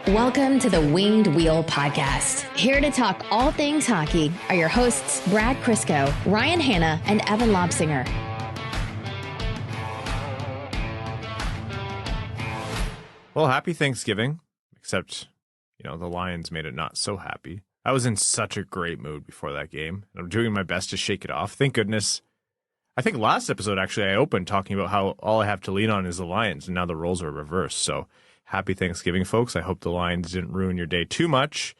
Welcome to the Winged Wheel Podcast. Here to talk all things hockey are your hosts, Brad Crisco, Ryan Hanna, and Evan Lobsinger. Well, happy Thanksgiving, except, the Lions made it not so happy. I was in such a great mood before that game, and I'm doing my best to shake it off. Thank goodness. I think last episode, actually, I opened talking about how all I have to lean on is the Lions, and now the roles are reversed. So happy Thanksgiving, folks. I hope the Lions didn't ruin your day too much.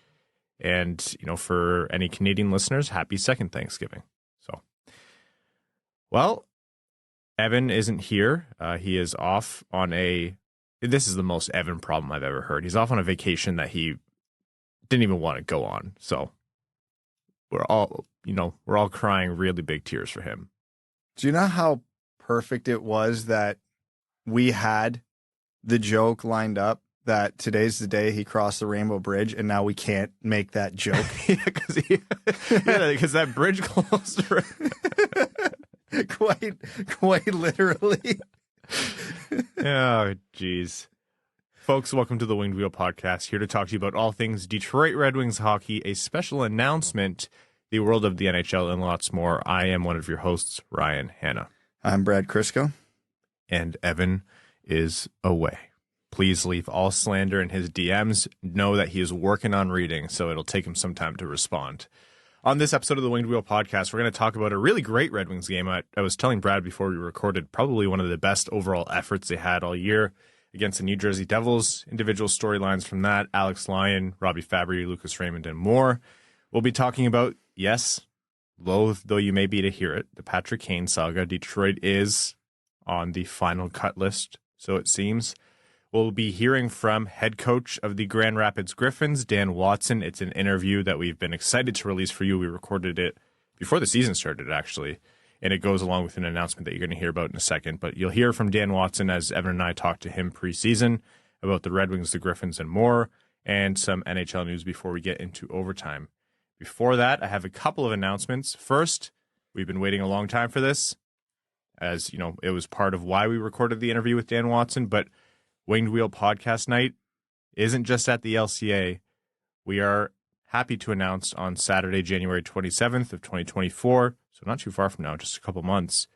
And, for any Canadian listeners, happy second Thanksgiving. So, well, Evan isn't here. He is off on this is the most Evan problem I've ever heard. He's off on a vacation that he didn't even want to go on. So we're all crying really big tears for him. Do you know how perfect it was that we had the joke lined up that today's the day he crossed the Rainbow Bridge, and now we can't make that joke? Because that bridge closed. Quite literally. Oh, geez. Folks, welcome to the Winged Wheel Podcast, here to talk to you about all things Detroit Red Wings hockey, a special announcement, the world of the NHL, and lots more. I am one of your hosts, Ryan Hanna. I'm Brad Crisco. And Evan is away. Please leave all slander in his DMs. Know that he is working on reading, so it'll take him some time to respond. On this episode of the Winged Wheel Podcast, we're going to talk about a really great Red Wings game. I was telling Brad before we recorded, probably one of the best overall efforts they had all year against the New Jersey Devils. Individual storylines from that: Alex Lyon, Robby Fabbri, Lucas Raymond, and more. We'll be talking about, yes, loath though you may be to hear it, the Patrick Kane saga. Detroit is on the final cut list, so it seems. We'll be hearing from head coach of the Grand Rapids Griffins, Dan Watson. It's an interview that we've been excited to release for you. We recorded it before the season started, actually, and it goes along with an announcement that you're going to hear about in a second. But you'll hear from Dan Watson as Evan and I talk to him preseason about the Red Wings, the Griffins, and more, and some NHL news before we get into overtime. Before that, I have a couple of announcements. First, we've been waiting a long time for this, as it was part of why we recorded the interview with Dan Watson, but Winged Wheel Podcast Night isn't just at the LCA. We are happy to announce on Saturday, January 27th of 2024, so not too far from now, just a couple months,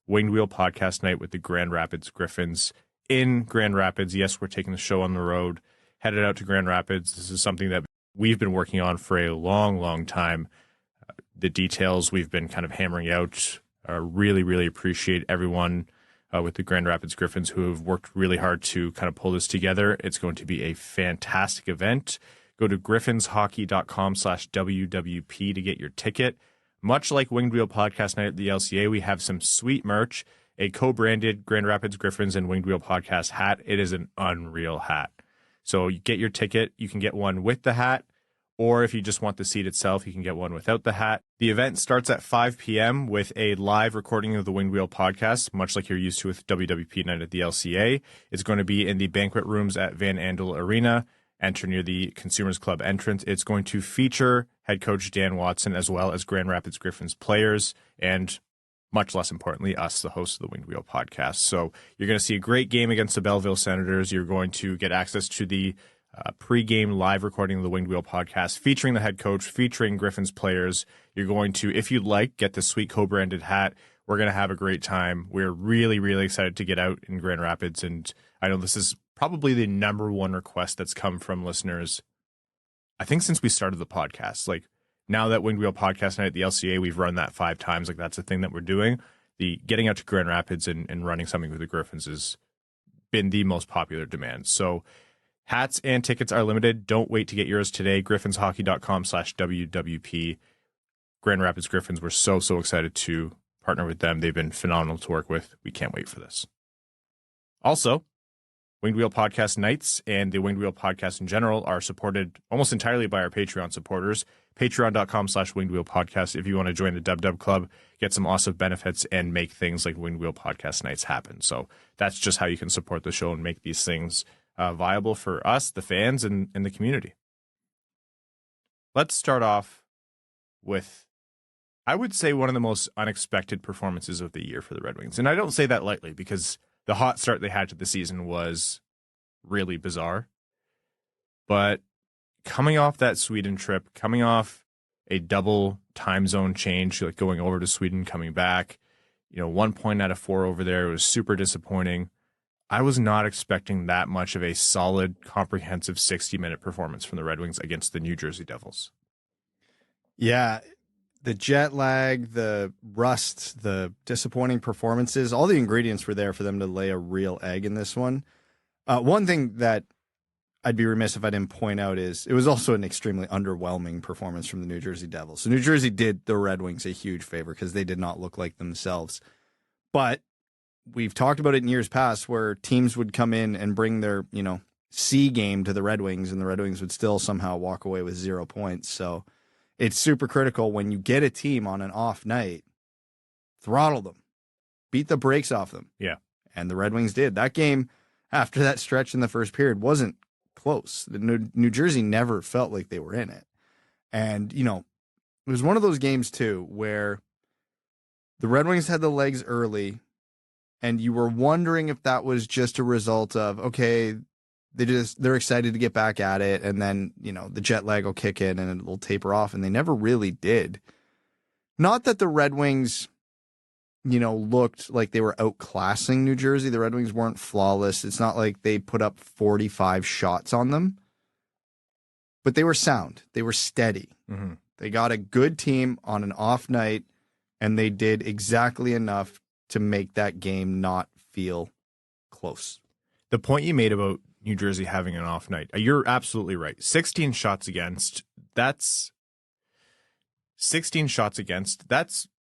Winged Wheel Podcast Night with the Grand Rapids Griffins in Grand Rapids. Yes, we're taking the show on the road, headed out to Grand Rapids. This is something that we've been working on for a long, long time. The details we've been kind of hammering out. Really, really appreciate everyone with the Grand Rapids Griffins who have worked really hard to kind of pull this together. It's going to be a fantastic event. Go to griffinshockey.com/WWP to get your ticket. Much like Winged Wheel Podcast Night at the LCA, we have some sweet merch, a co-branded Grand Rapids Griffins and Winged Wheel Podcast hat. It is an unreal hat. So you get your ticket. You can get one with the hat, or if you just want the seat itself, you can get one without the hat. The event starts at 5 p.m. with a live recording of the Winged Wheel Podcast, much like you're used to with WWP Night at the LCA. It's going to be in the banquet rooms at Van Andel Arena. Enter near the Consumers Club entrance. It's going to feature head coach Dan Watson as well as Grand Rapids Griffins players and, much less importantly, us, the hosts of the Winged Wheel Podcast. So you're going to see a great game against the Belleville Senators. You're going to get access to the pre-game live recording of the Winged Wheel Podcast featuring the head coach, featuring Griffins players. You're going to, if you'd like, get the sweet co-branded hat. We're going to have a great time. We're really, really excited to get out in Grand Rapids, and I know this is probably the number one request that's come from listeners, I think, since we started the podcast. Like, now that Winged Wheel Podcast Night at the LCA, we've run that 5 times. Like, that's the thing that we're doing. The getting out to Grand Rapids and running something with the Griffins has been the most popular demand. So hats and tickets are limited. Don't wait to get yours today. griffinshockey.com/WWP. Grand Rapids Griffins, we're so excited to partner with them. They've been phenomenal to work with. We can't wait for this. Also, Winged Wheel Podcast Nights and the Winged Wheel Podcast in general are supported almost entirely by our Patreon supporters. Patreon.com/Winged Wheel Podcast. If you want to join the Dub Club, get some awesome benefits, and make things like Winged Wheel Podcast Nights happen. So that's just how you can support the show and make these things viable for us, the fans, and the community. Let's start off with, I would say, one of the most unexpected performances of the year for the Red Wings. And I don't say that lightly, because the hot start they had to the season was really bizarre. But coming off that Sweden trip, coming off a double time zone change, like going over to Sweden, coming back, 1 point out of 4 over there, it was super disappointing. I was not expecting that much of a solid, comprehensive 60-minute performance from the Red Wings against the New Jersey Devils. Yeah, the jet lag, the rust, the disappointing performances, all the ingredients were there for them to lay a real egg in this one. One thing that I'd be remiss if I didn't point out is it was also an extremely underwhelming performance from the New Jersey Devils. So New Jersey did the Red Wings a huge favor because they did not look like themselves. But we've talked about it in years past where teams would come in and bring their, C game to the Red Wings, and the Red Wings would still somehow walk away with 0 points. So it's super critical when you get a team on an off night, throttle them, beat the brakes off them. Yeah. And the Red Wings did. That game, after that stretch in the first period, wasn't close. New Jersey never felt like they were in it. And, it was one of those games, too, where the Red Wings had the legs early, and you were wondering if that was just a result of, okay, they're excited to get back at it, and then, the jet lag will kick in and it'll taper off, and they never really did. Not that the Red Wings, looked like they were outclassing New Jersey. The Red Wings weren't flawless. It's not like they put up 45 shots on them, but they were sound. They were steady. Mm-hmm. They got a good team on an off night, and they did exactly enough to make that game not feel close. The point you made about New Jersey having an off night, you're absolutely right. 16 shots against, that's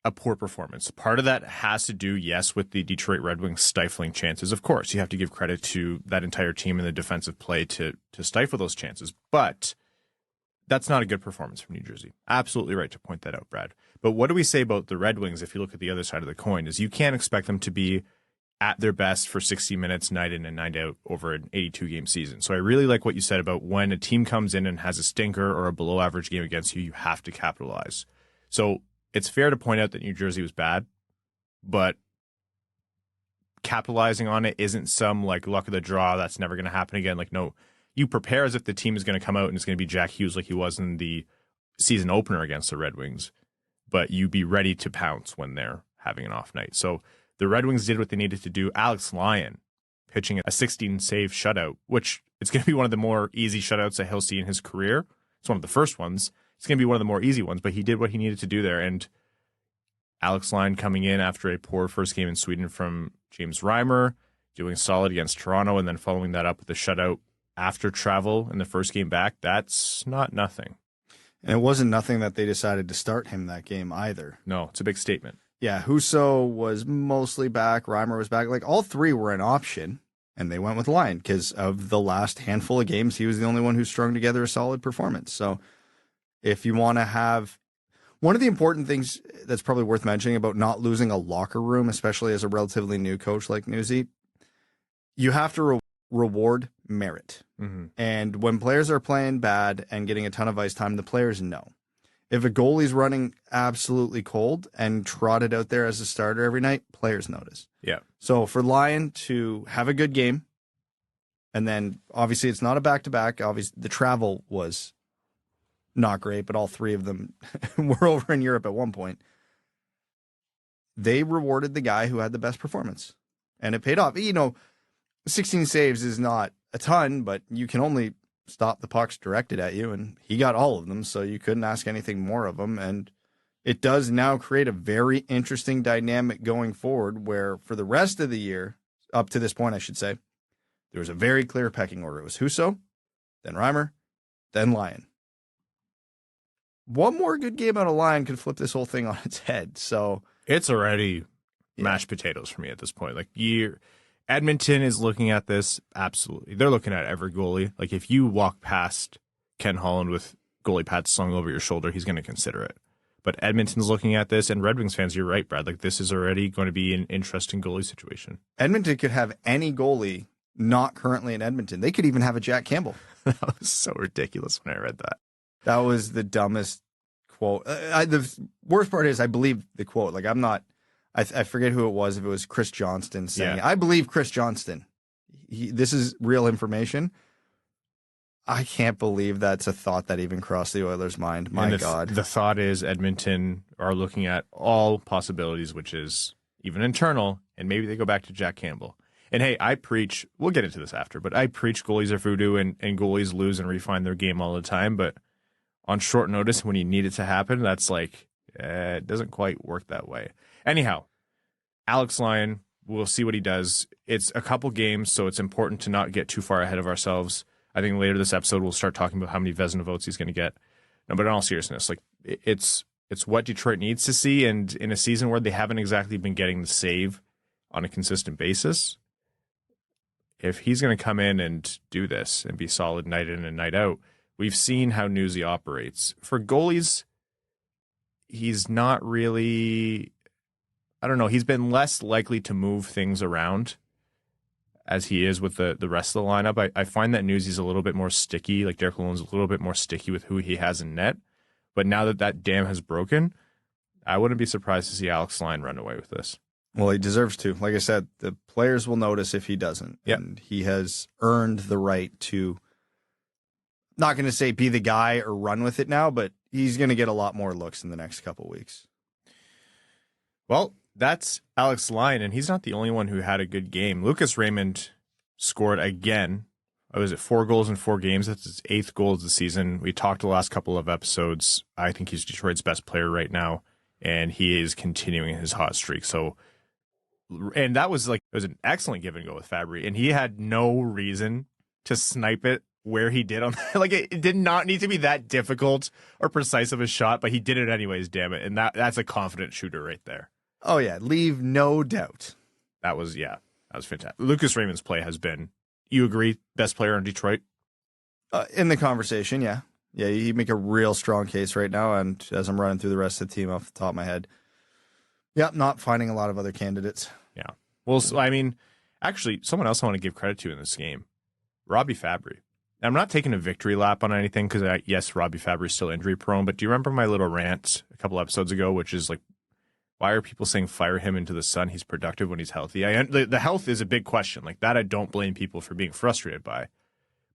a poor performance. Part of that has to do, yes, with the Detroit Red Wings stifling chances. Of course, you have to give credit to that entire team and the defensive play to stifle those chances. But that's not a good performance from New Jersey. Absolutely right to point that out, Brad. But what do we say about the Red Wings if you look at the other side of the coin is you can't expect them to be at their best for 60 minutes night in and night out over an 82-game season. So I really like what you said about when a team comes in and has a stinker or a below-average game against you, you have to capitalize. So it's fair to point out that New Jersey was bad, but capitalizing on it isn't some like luck of the draw. That's never going to happen again. Like, no, you prepare as if the team is going to come out and it's going to be Jack Hughes like he was in the season opener against the Red Wings, but you be ready to pounce when they're having an off night. So the Red Wings did what they needed to do. Alex Lyon pitching a 16-save shutout, which it's going to be one of the more easy shutouts that he'll see in his career. It's one of the first ones. It's going to be one of the more easy ones, but he did what he needed to do there. And Alex Lyon coming in after a poor first game in Sweden from James Reimer, doing solid against Toronto, and then following that up with a shutout after travel in the first game back, that's not nothing. And it wasn't nothing that they decided to start him that game either. No, it's a big statement. Yeah, Husso was mostly back. Reimer was back. Like, all three were an option, and they went with Lyon because of the last handful of games, he was the only one who strung together a solid performance. So if you want to have one of the important things that's probably worth mentioning about not losing a locker room, especially as a relatively new coach like Newsy, you have to reward merit. Mm-hmm. And when players are playing bad and getting a ton of ice time, the players know. If a goalie's running absolutely cold and trotted out there as a starter every night, players notice. Yeah. So for Lyon to have a good game, and then obviously it's not a back-to-back. Obviously, the travel was not great, but all three of them were over in Europe at one point. They rewarded the guy who had the best performance, and it paid off. 16 saves is not a ton, but you can only stop the pucks directed at you, and he got all of them, so you couldn't ask anything more of him. And it does now create a very interesting dynamic going forward where for the rest of the year, up to this point, I should say, there was a very clear pecking order. It was Husso, then Reimer, then Lyon. One more good game out of Lyon could flip this whole thing on its head. So it's already mashed potatoes for me at this point. Like, Edmonton is looking at this. Absolutely. They're looking at every goalie. Like, if you walk past Ken Holland with goalie pads slung over your shoulder, he's going to consider it. But Edmonton's looking at this, and Red Wings fans, you're right, Brad. Like, this is already going to be an interesting goalie situation. Edmonton could have any goalie not currently in Edmonton. They could even have a Jack Campbell. That was so ridiculous when I read that. That was the dumbest quote. The worst part is I believe the quote. Like, I'm not, I forget who it was, if it was Chris Johnston saying, I believe Chris Johnston. This is real information. I can't believe that's a thought that even crossed the Oilers' mind. My God. The thought is Edmonton are looking at all possibilities, which is even internal, and maybe they go back to Jack Campbell. And hey, I preach, we'll get into this after, but I preach goalies are voodoo and goalies lose and refine their game all the time. But on short notice, when you need it to happen, that's like, it doesn't quite work that way. Anyhow, Alex Lyon, we'll see what he does. It's a couple games, so it's important to not get too far ahead of ourselves. I think later this episode, we'll start talking about how many Vezina votes he's going to get. No, but in all seriousness, like it's what Detroit needs to see. And in a season where they haven't exactly been getting the save on a consistent basis, if he's going to come in and do this and be solid night in and night out, we've seen how Newsy operates. For goalies, he's not really, I don't know, he's been less likely to move things around as he is with the rest of the lineup. I find that Newsy's a little bit more sticky, like Derek Lalonde's a little bit more sticky with who he has in net. But now that dam has broken, I wouldn't be surprised to see Alex Lyon run away with this. Well, he deserves to. Like I said, the players will notice if he doesn't. Yep. And he has earned the right to, not going to say be the guy or run with it now, but he's going to get a lot more looks in the next couple weeks. Well, that's Alex Lyon, and he's not the only one who had a good game. Lucas Raymond scored again. Was it 4 goals in 4 games? That's his 8th goal of the season. We talked the last couple of episodes. I think he's Detroit's best player right now, and he is continuing his hot streak. So, and that was it was an excellent give and go with Fabbri, and he had no reason to snipe it where he did on it did not need to be that difficult or precise of a shot, but he did it anyways, damn it. And that's a confident shooter right there. Oh yeah, leave no doubt. That was fantastic. Lucas Raymond's play has been, you agree, best player in Detroit? In the conversation, yeah. Yeah, you make a real strong case right now, and as I'm running through the rest of the team off the top of my head, not finding a lot of other candidates. Yeah. Well, so, I mean, actually, someone else I want to give credit to in this game, Robby Fabbri. I'm not taking a victory lap on anything because, yes, Robby Fabbri is still injury prone, but do you remember my little rant a couple episodes ago, which is like, why are people saying fire him into the sun? He's productive when he's healthy. The health is a big question. Like that, I don't blame people for being frustrated by.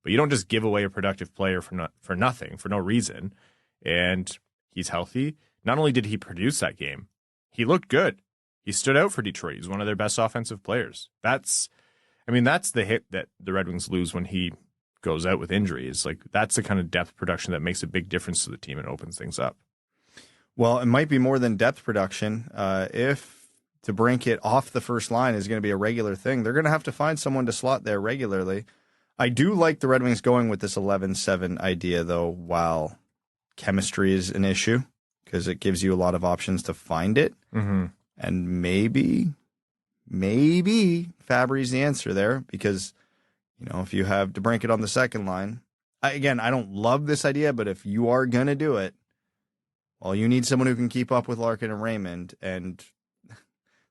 But you don't just give away a productive player for nothing, for no reason. And he's healthy. Not only did he produce that game, he looked good. He stood out for Detroit. He's one of their best offensive players. That's the hit that the Red Wings lose when he goes out with injuries. Like that's the kind of depth production that makes a big difference to the team and opens things up. Well, it might be more than depth production. If DeBrincat off the first line is going to be a regular thing, they're going to have to find someone to slot there regularly. I do like the Red Wings going with this 11-7 idea, though, while chemistry is an issue, because it gives you a lot of options to find it. Mm-hmm. And maybe Fabbri's the answer there, because, if you have DeBrincat on the second line, I don't love this idea, but if you are going to do it, well, you need someone who can keep up with Larkin and Raymond, and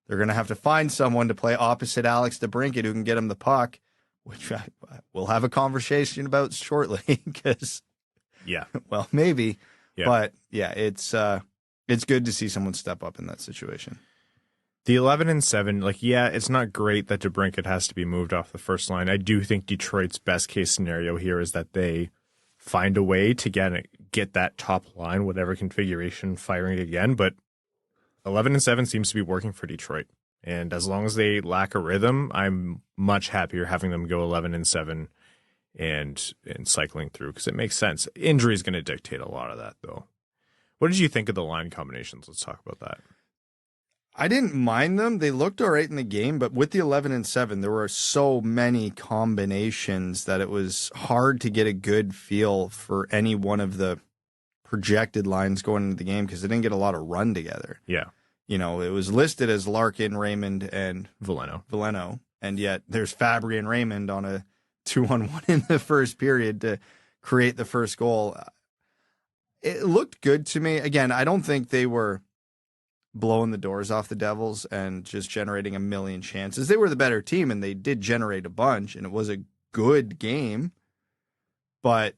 they're going to have to find someone to play opposite Alex DeBrincat who can get him the puck, which we'll have a conversation about shortly. Because, well, maybe, but it's good to see someone step up in that situation. The 11-7, it's not great that DeBrincat has to be moved off the first line. I do think Detroit's best case scenario here is that they find a way to get that top line, whatever configuration, firing again. But 11-7 seems to be working for Detroit. And as long as they lack a rhythm, I'm much happier having them go 11-7 and cycling through, because it makes sense. Injury is going to dictate a lot of that, though. What did you think of the line combinations? Let's talk about that. I didn't mind them. They looked all right in the game, but with the 11-7, there were so many combinations that it was hard to get a good feel for any one of the projected lines going into the game because they didn't get a lot of run together. Yeah. It was listed as Larkin, Raymond, and Veleno, and yet there's Fabbri and Raymond on a 2-on-1 in the first period to create the first goal. It looked good to me. Again, I don't think they were blowing the doors off the Devils and just generating a million chances. They were the better team, and they did generate a bunch, and it was a good game. But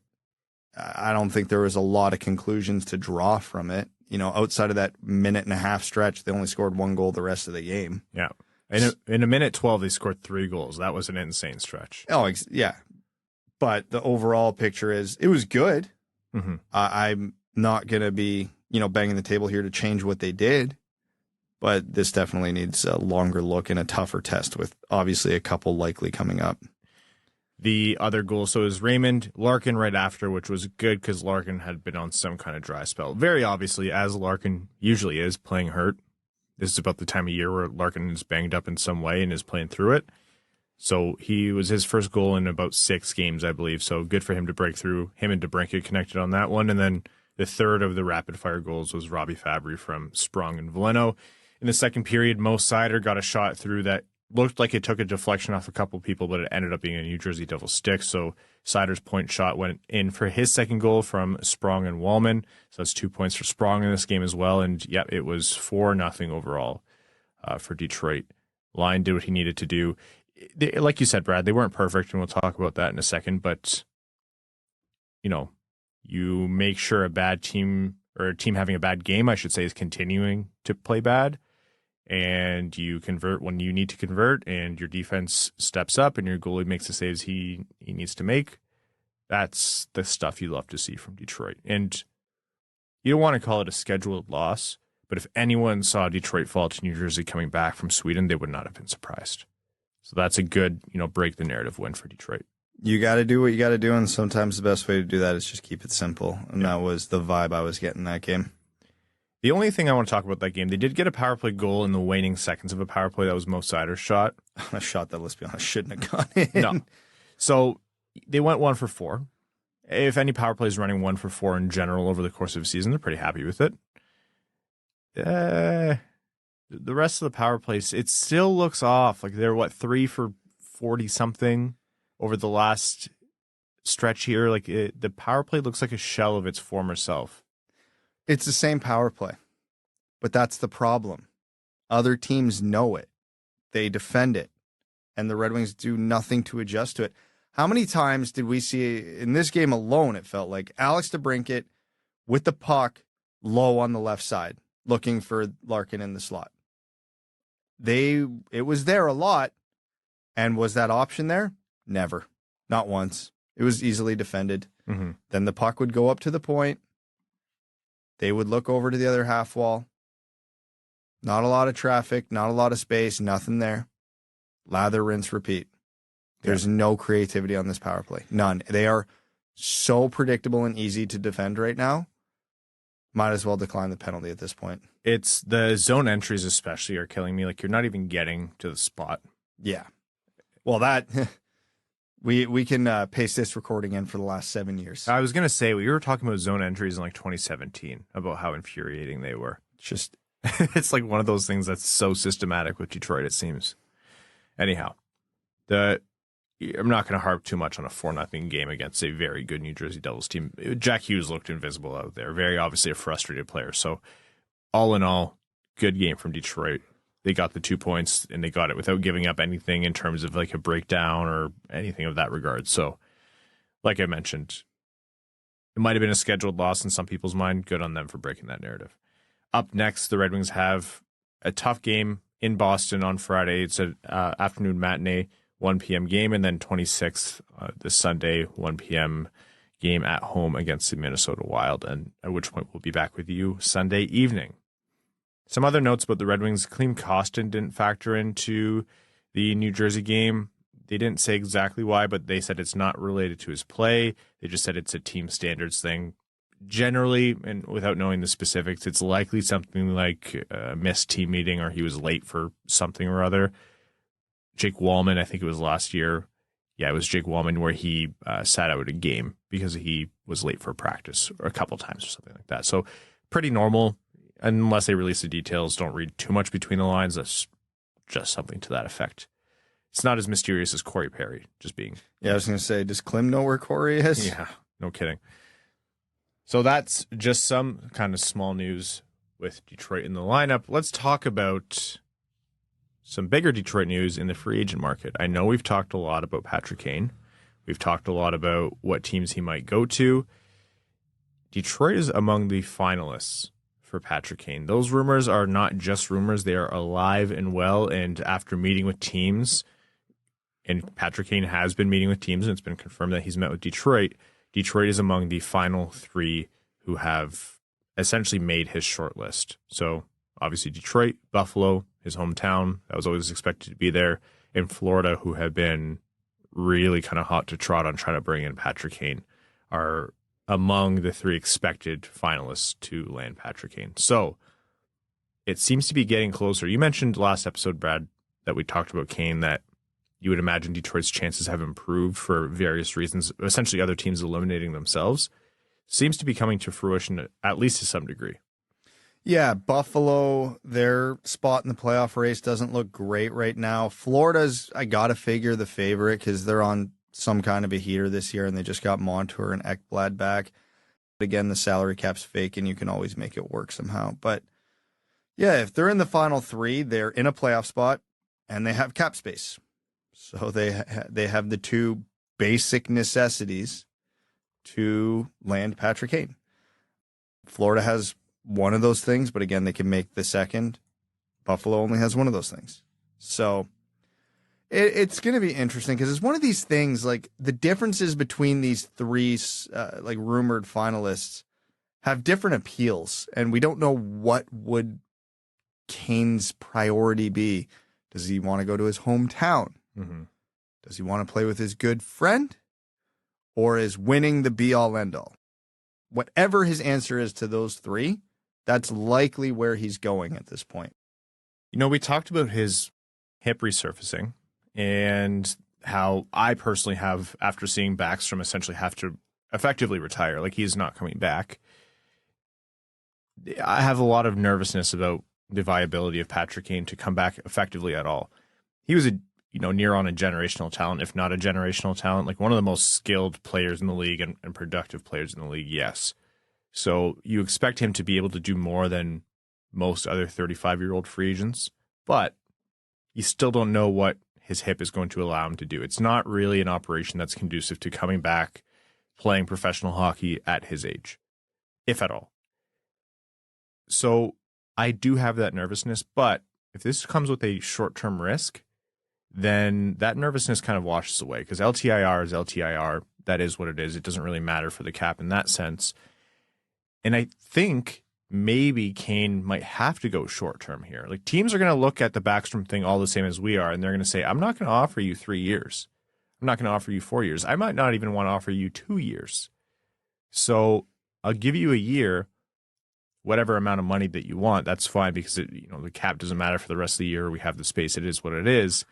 I don't think there was a lot of conclusions to draw from it. Outside of that minute and a half stretch, they only scored 1 goal the rest of the game. Yeah. In a minute 12, they scored 3 goals. That was an insane stretch. Oh, yeah. But the overall picture is it was good. Mm-hmm. I'm not going to be, banging the table here to change what they did. But this definitely needs a longer look and a tougher test with obviously a couple likely coming up. The other goal, so it was Raymond, Larkin right after, which was good because Larkin had been on some kind of dry spell. Very obviously, as Larkin usually is, playing hurt. This is about the time of year where Larkin is banged up in some way and is playing through it. So he was his first goal in about 6 games, I believe. So good for him to break through. Him and DeBrincat connected on that one. And then the third of the rapid-fire goals was Robby Fabbri from Sprong and Veleno. In the second period, Moritz Seider got a shot through that looked like it took a deflection off a couple people, but it ended up being a New Jersey Devil stick. So Seider's point shot went in for his second goal from Sprong and Wallman. So that's 2 points for Sprong in this game as well. And yeah, it was 4-0 overall for Detroit. Lyon did what he needed to do. Like you said, Brad, they weren't perfect, and we'll talk about that in a second. But, you make sure a bad team, or a team having a bad game, I should say, is continuing to play bad. And you convert when you need to convert, and your defense steps up, and your goalie makes the saves he needs to make. That's the stuff you love to see from Detroit. And you don't want to call it a scheduled loss, but if anyone saw Detroit fall to New Jersey coming back from Sweden, they would not have been surprised. So that's a good, break the narrative win for Detroit. You got to do what you got to do, and sometimes the best way to do that is just keep it simple. And that was the vibe I was getting that game. The only thing I want to talk about that game, they did get a power play goal in the waning seconds of a power play. That was Mo Seider's shot. A shot that, let's be honest, shouldn't have gone in. No. So they went 1 for 4. If any power play is running 1 for 4 in general over the course of a season, they're pretty happy with it. The rest of the power plays, it still looks off. Like they're 3 for 40 something over the last stretch here. Like the power play looks like a shell of its former self. It's the same power play, but that's the problem. Other teams know it. They defend it, and the Red Wings do nothing to adjust to it. How many times did we see in this game alone, it felt like Alex DeBrincat with the puck low on the left side, looking for Larkin in the slot? It was there a lot, and was that option there? Never. Not once. It was easily defended. Mm-hmm. Then the puck would go up to the point. They would look over to the other half wall. Not a lot of traffic, not a lot of space, nothing there. Lather, rinse, repeat. There's no creativity on this power play. None. They are so predictable and easy to defend right now. Might as well decline the penalty at this point. It's the zone entries especially are killing me. Like you're not even getting to the spot. Yeah. Well, that... We can paste this recording in for the last 7 years. I was going to say, we were talking about zone entries in 2017 about how infuriating they were. Just it's like one of those things that's so systematic with Detroit, it seems. Anyhow, I'm not going to harp too much on a 4-0 game against a very good New Jersey Devils team. Jack Hughes looked invisible out there. Very obviously a frustrated player. So all in all, good game from Detroit. They got the 2 points, and they got it without giving up anything in terms of a breakdown or anything of that regard. So, like I mentioned, it might have been a scheduled loss in some people's mind. Good on them for breaking that narrative. Up next, the Red Wings have a tough game in Boston on Friday. It's an afternoon matinee, 1 p.m. game, and then 26th, this Sunday, 1 p.m. game at home against the Minnesota Wild, and at which point we'll be back with you Sunday evening. Some other notes about the Red Wings. Klim Kostin didn't factor into the New Jersey game. They didn't say exactly why, but they said it's not related to his play. They just said it's a team standards thing. Generally, and without knowing the specifics, it's likely something like a missed team meeting or he was late for something or other. Jake Wallman, I think it was last year. Yeah, it was Jake Wallman where he sat out a game because he was late for practice or a couple times or something like that. So pretty normal. Unless they release the details, don't read too much between the lines. That's just something to that effect. It's not as mysterious as Corey Perry, just being... Yeah, I was going to say, does Klim know where Corey is? Yeah, no kidding. So that's just some kind of small news with Detroit in the lineup. Let's talk about some bigger Detroit news in the free agent market. I know we've talked a lot about Patrick Kane. We've talked a lot about what teams he might go to. Detroit is among the finalists for Patrick Kane. Those rumors are not just rumors. They are alive and well. And after meeting with teams and Patrick Kane has been meeting with teams, and it's been confirmed that he's met with Detroit. Detroit is among the final 3 who have essentially made his short list. So obviously Detroit, Buffalo, his hometown, that was always expected to be there, and Florida, who have been really kind of hot to trot on trying to bring in Patrick Kane, are among the 3 expected finalists to land Patrick Kane. So it seems to be getting closer. You mentioned last episode, Brad, that we talked about Kane, that you would imagine Detroit's chances have improved for various reasons, essentially other teams eliminating themselves. Seems to be coming to fruition, at least to some degree. Yeah, Buffalo, their spot in the playoff race doesn't look great right now. Florida's, I got to figure, the favorite because they're on some kind of a heater this year, and they just got Montour and Ekblad back. But again, the salary cap's fake, and you can always make it work somehow. But yeah, if they're in the final 3, they're in a playoff spot, and they have cap space. So they have the 2 basic necessities to land Patrick Kane. Florida has one of those things, but again, they can make the second. Buffalo only has one of those things. So it's going to be interesting because it's one of these things, like the differences between these 3 like rumored finalists have different appeals, and we don't know what would Kane's priority be. Does he want to go to his hometown? Mm-hmm. Does he want to play with his good friend? Or is winning the be-all, end-all? Whatever his answer is to those 3, that's likely where he's going at this point. You know, we talked about his hip resurfacing and how I personally have, after seeing Backstrom essentially have to effectively retire, like he's not coming back. I have a lot of nervousness about the viability of Patrick Kane to come back effectively at all. He was near on a generational talent, if not a generational talent, like one of the most skilled players in the league and productive players in the league, yes. So you expect him to be able to do more than most other 35-year-old free agents, but you still don't know what his hip is going to allow him to do. It's not really an operation that's conducive to coming back, playing professional hockey at his age, if at all. So I do have that nervousness, but if this comes with a short-term risk, then that nervousness kind of washes away because LTIR is LTIR. That is what it is. It doesn't really matter for the cap in that sense. And I think maybe Kane might have to go short-term here. Like teams are going to look at the Backstrom thing all the same as we are, and they're going to say, I'm not going to offer you 3 years. I'm not going to offer you 4 years. I might not even want to offer you 2 years. So I'll give you a year, whatever amount of money that you want. That's fine because the cap doesn't matter for the rest of the year. We have the space. It is what it is.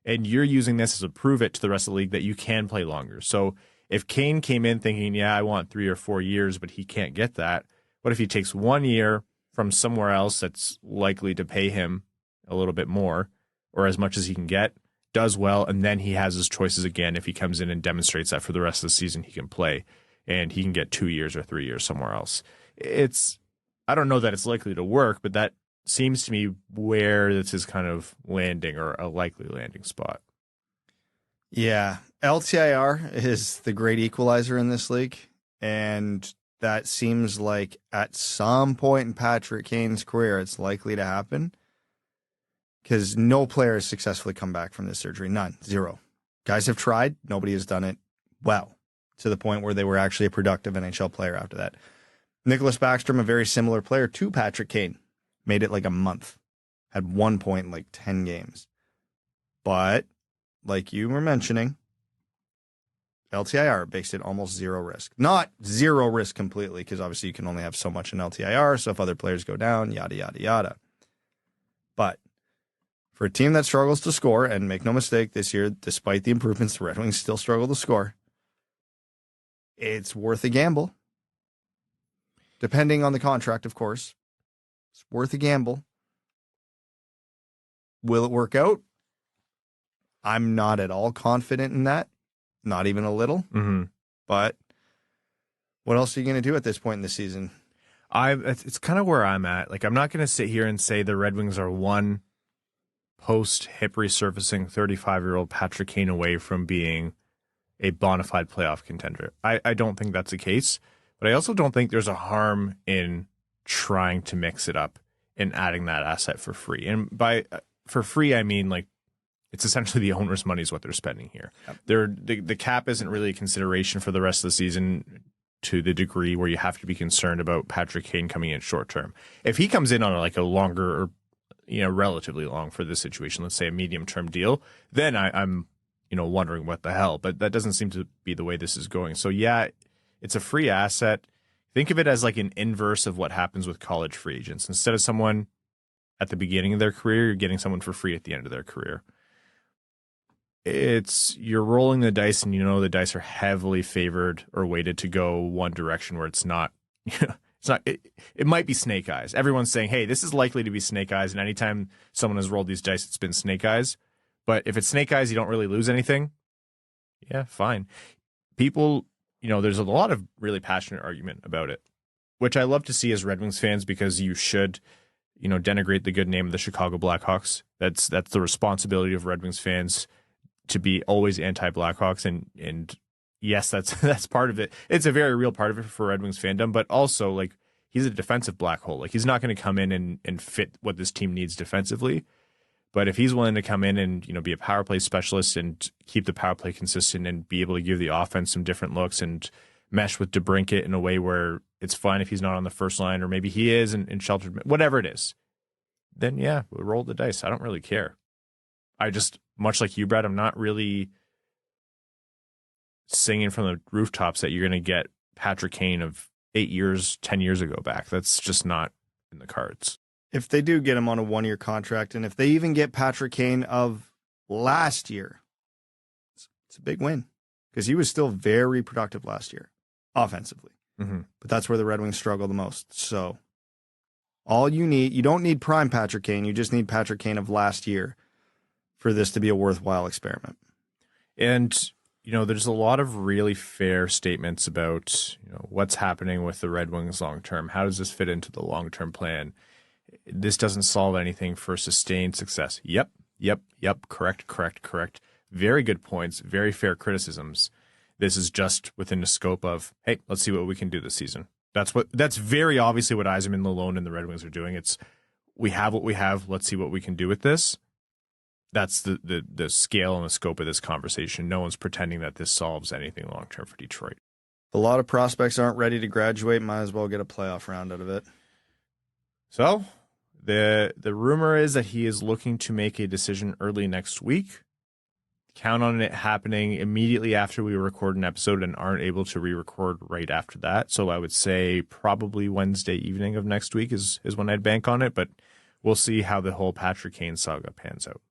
And you're using this as a prove it to the rest of the league that you can play longer. So if Kane came in thinking, yeah, I want 3 or 4 years, but he can't get that, what if he takes 1 year from somewhere else that's likely to pay him a little bit more or as much as he can get, does well, and then he has his choices again if he comes in and demonstrates that for the rest of the season he can play and he can get 2 years or 3 years somewhere else. I don't know that it's likely to work, but that seems to me where this is kind of landing or a likely landing spot. Yeah. LTIR is the great equalizer in this league. And that seems like at some point in Patrick Kane's career, it's likely to happen because no player has successfully come back from this surgery. None. 0. Guys have tried. Nobody has done it well to the point where they were actually a productive NHL player after that. Nicholas Backstrom, a very similar player to Patrick Kane, made it like a month, had 1 point in like 10 games. But like you were mentioning, LTIR makes it almost 0 risk. Not 0 risk completely, because obviously you can only have so much in LTIR, so if other players go down, yada, yada, yada. But for a team that struggles to score, and make no mistake, this year, despite the improvements, the Red Wings still struggle to score, it's worth a gamble. Depending on the contract, of course. It's worth a gamble. Will it work out? I'm not at all confident in that. Not even a little. Mm-hmm. But what else are you going to do at this point in the season? It's kind of where I'm at. Like, I'm not going to sit here and say the Red Wings are one post-hip resurfacing 35-year-old Patrick Kane away from being a bona fide playoff contender. I don't think that's the case. But I also don't think there's a harm in trying to mix it up and adding that asset for free. And by for free, I mean like it's essentially the owner's money is what they're spending here. Yep. The cap isn't really a consideration for the rest of the season to the degree where you have to be concerned about Patrick Kane coming in short term. If he comes in on like a longer or relatively long for this situation, let's say a medium term deal, then I'm wondering what the hell. But that doesn't seem to be the way this is going. So yeah, it's a free asset. Think of it as like an inverse of what happens with college free agents. Instead of someone at the beginning of their career, you're getting someone for free at the end of their career. You're rolling the dice, and the dice are heavily favored or weighted to go one direction where it's not. It might be snake eyes. Everyone's saying, hey, this is likely to be snake eyes, and anytime someone has rolled these dice, it's been snake eyes. But if it's snake eyes, you don't really lose anything. Yeah, fine. People, there's a lot of really passionate argument about it, which I love to see as Red Wings fans, because you should, denigrate the good name of the Chicago Blackhawks. That's the responsibility of Red Wings fans, to be always anti-Blackhawks, and yes, that's part of it. It's a very real part of it for Red Wings fandom, but also like he's a defensive black hole. Like he's not going to come in and fit what this team needs defensively. But if he's willing to come in and be a power play specialist and keep the power play consistent and be able to give the offense some different looks and mesh with DeBrincat in a way where it's fine if he's not on the first line, or maybe he is and sheltered, whatever it is, then yeah, we'll roll the dice. I don't really care. I just, much like you, Brad, I'm not really singing from the rooftops that you're going to get Patrick Kane of 8 years, 10 years ago back. That's just not in the cards. If they do get him on a 1-year contract, and if they even get Patrick Kane of last year, it's a big win, because he was still very productive last year offensively. Mm-hmm. But that's where the Red Wings struggle the most. So all you don't need prime Patrick Kane. You just need Patrick Kane of last year for this to be a worthwhile experiment. And, there's a lot of really fair statements about, what's happening with the Red Wings long-term. How does this fit into the long-term plan? This doesn't solve anything for sustained success. Yep. Correct. Very good points, very fair criticisms. This is just within the scope of, hey, let's see what we can do this season. That's very obviously what Yzerman, Lalonde, and the Red Wings are doing. It's, we have what we have. Let's see what we can do with this. That's the scale and the scope of this conversation. No one's pretending that this solves anything long-term for Detroit. A lot of prospects aren't ready to graduate. Might as well get a playoff round out of it. So the rumor is that he is looking to make a decision early next week. Count on it happening immediately after we record an episode and aren't able to re-record right after that. So I would say probably Wednesday evening of next week is when I'd bank on it, but we'll see how the whole Patrick Kane saga pans out.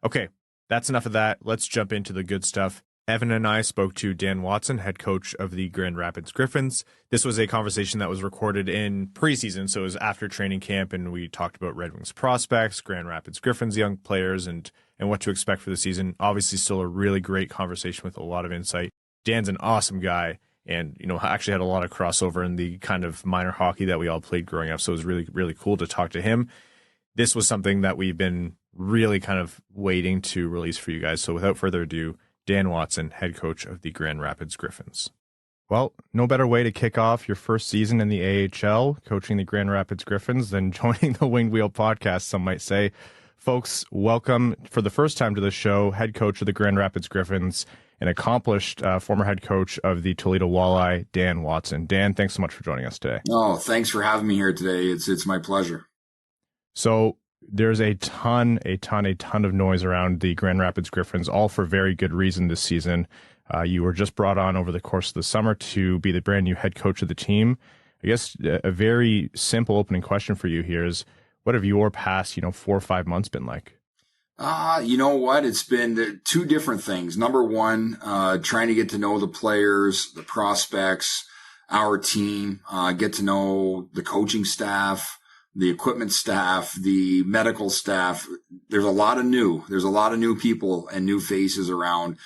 Okay, that's enough of that. Let's jump into the good stuff. Evan and I spoke to Dan Watson, head coach of the Grand Rapids Griffins. This was a conversation that was recorded in preseason, so it was after training camp, and we talked about Red Wings prospects, Grand Rapids Griffins young players, and what to expect for the season. Obviously, still a really great conversation with a lot of insight. Dan's an awesome guy, and actually had a lot of crossover in the kind of minor hockey that we all played growing up, so it was really, really cool to talk to him. This was something that we've been really kind of waiting to release for you guys. So without further ado, Dan Watson, head coach of the Grand Rapids Griffins. Well, no better way to kick off your first season in the AHL, coaching the Grand Rapids Griffins, than joining the Winged Wheel podcast, some might say. Folks, welcome for the first time to the show, head coach of the Grand Rapids Griffins, an accomplished former head coach of the Toledo Walleye, Dan Watson. Dan, thanks so much for joining us today. Oh, thanks for having me here today. It's my pleasure. So there's a ton of noise around the Grand Rapids Griffins, all for very good reason this season. You were just brought on over the course of the summer to be the brand new head coach of the team. I guess a very simple opening question for you here is, what have your past, 4 or 5 months been like? You know what? It's been two different things. Number one, trying to get to know the players, the prospects, our team, get to know the coaching staff, the equipment staff, the medical staff. There's a lot of new people and new faces around,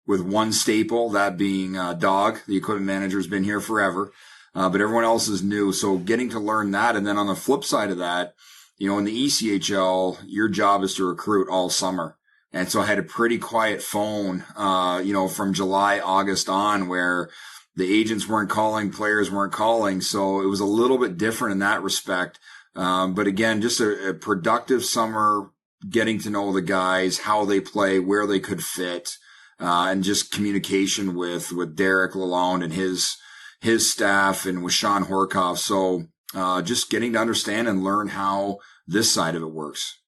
with one staple, that being Dog. The equipment manager has been here forever, but everyone else is new. So getting to learn that. And then on the flip side of that, in the ECHL, your job is to recruit all summer. And so I had a pretty quiet phone, from July, August on, where the agents weren't calling, players weren't calling. So it was a little bit different in that respect. But again, just a productive summer, getting to know the guys, how they play, where they could fit, and just communication with Derek Lalonde and his staff and with Sean Horkoff. So, just getting to understand and learn how this side of it works.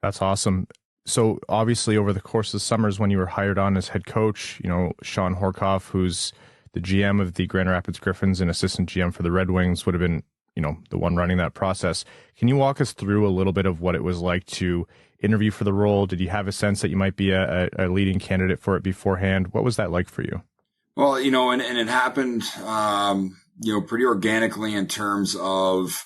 That's awesome. So obviously over the course of the summers when you were hired on as head coach, Sean Horkoff, who's the GM of the Grand Rapids Griffins and assistant GM for the Red Wings, would have been, the one running that process. Can you walk us through a little bit of what it was like to interview for the role? Did you have a sense that you might be a leading candidate for it beforehand? What was that like for you? Well, and it happened, pretty organically in terms of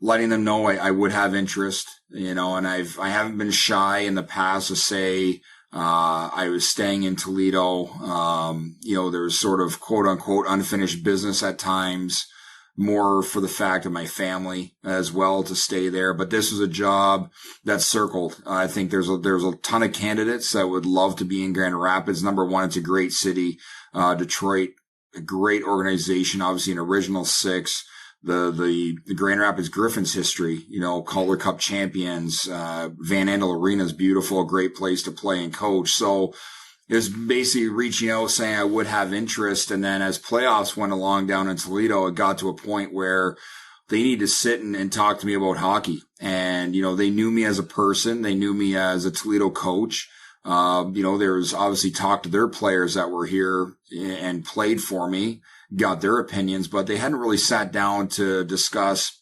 letting them know I would have interest, and I haven't been shy in the past to say, I was staying in Toledo. There was sort of quote unquote unfinished business at times, more for the fact of my family as well to stay there. But this was a job that's circled. I think there's a ton of candidates that would love to be in Grand Rapids. Number one, it's a great city. Detroit, a great organization, obviously an original six. The Grand Rapids Griffins history, Calder Cup champions, Van Andel Arena is beautiful, a great place to play and coach. So it was basically reaching out saying I would have interest. And then as playoffs went along down in Toledo, it got to a point where they needed to sit and talk to me about hockey. And, they knew me as a person. They knew me as a Toledo coach. There was obviously talk to their players that were here and played for me, got their opinions, but they hadn't really sat down to discuss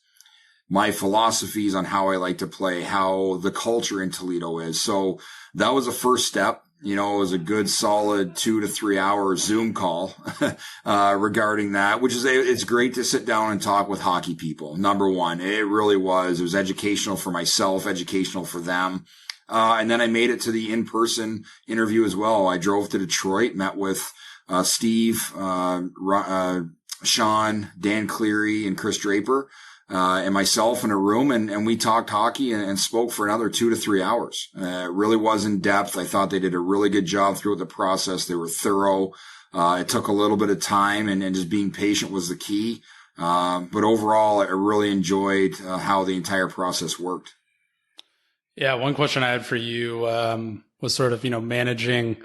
my philosophies on how I like to play, how the culture in Toledo is. So that was the first step. It was a good solid 2 to 3 hour Zoom call, regarding that, which is, it's great to sit down and talk with hockey people. Number one, it really was. It was educational for myself, educational for them. And then I made it to the in-person interview as well. I drove to Detroit, met with Steve, Sean, Dan Cleary, and Chris Draper, and myself in a room, and we talked hockey and spoke for another 2 to 3 hours. It really was in depth. I thought they did a really good job throughout the process. They were thorough. It took a little bit of time, and just being patient was the key. But overall, I really enjoyed how the entire process worked. Yeah, one question I had for you was sort of, managing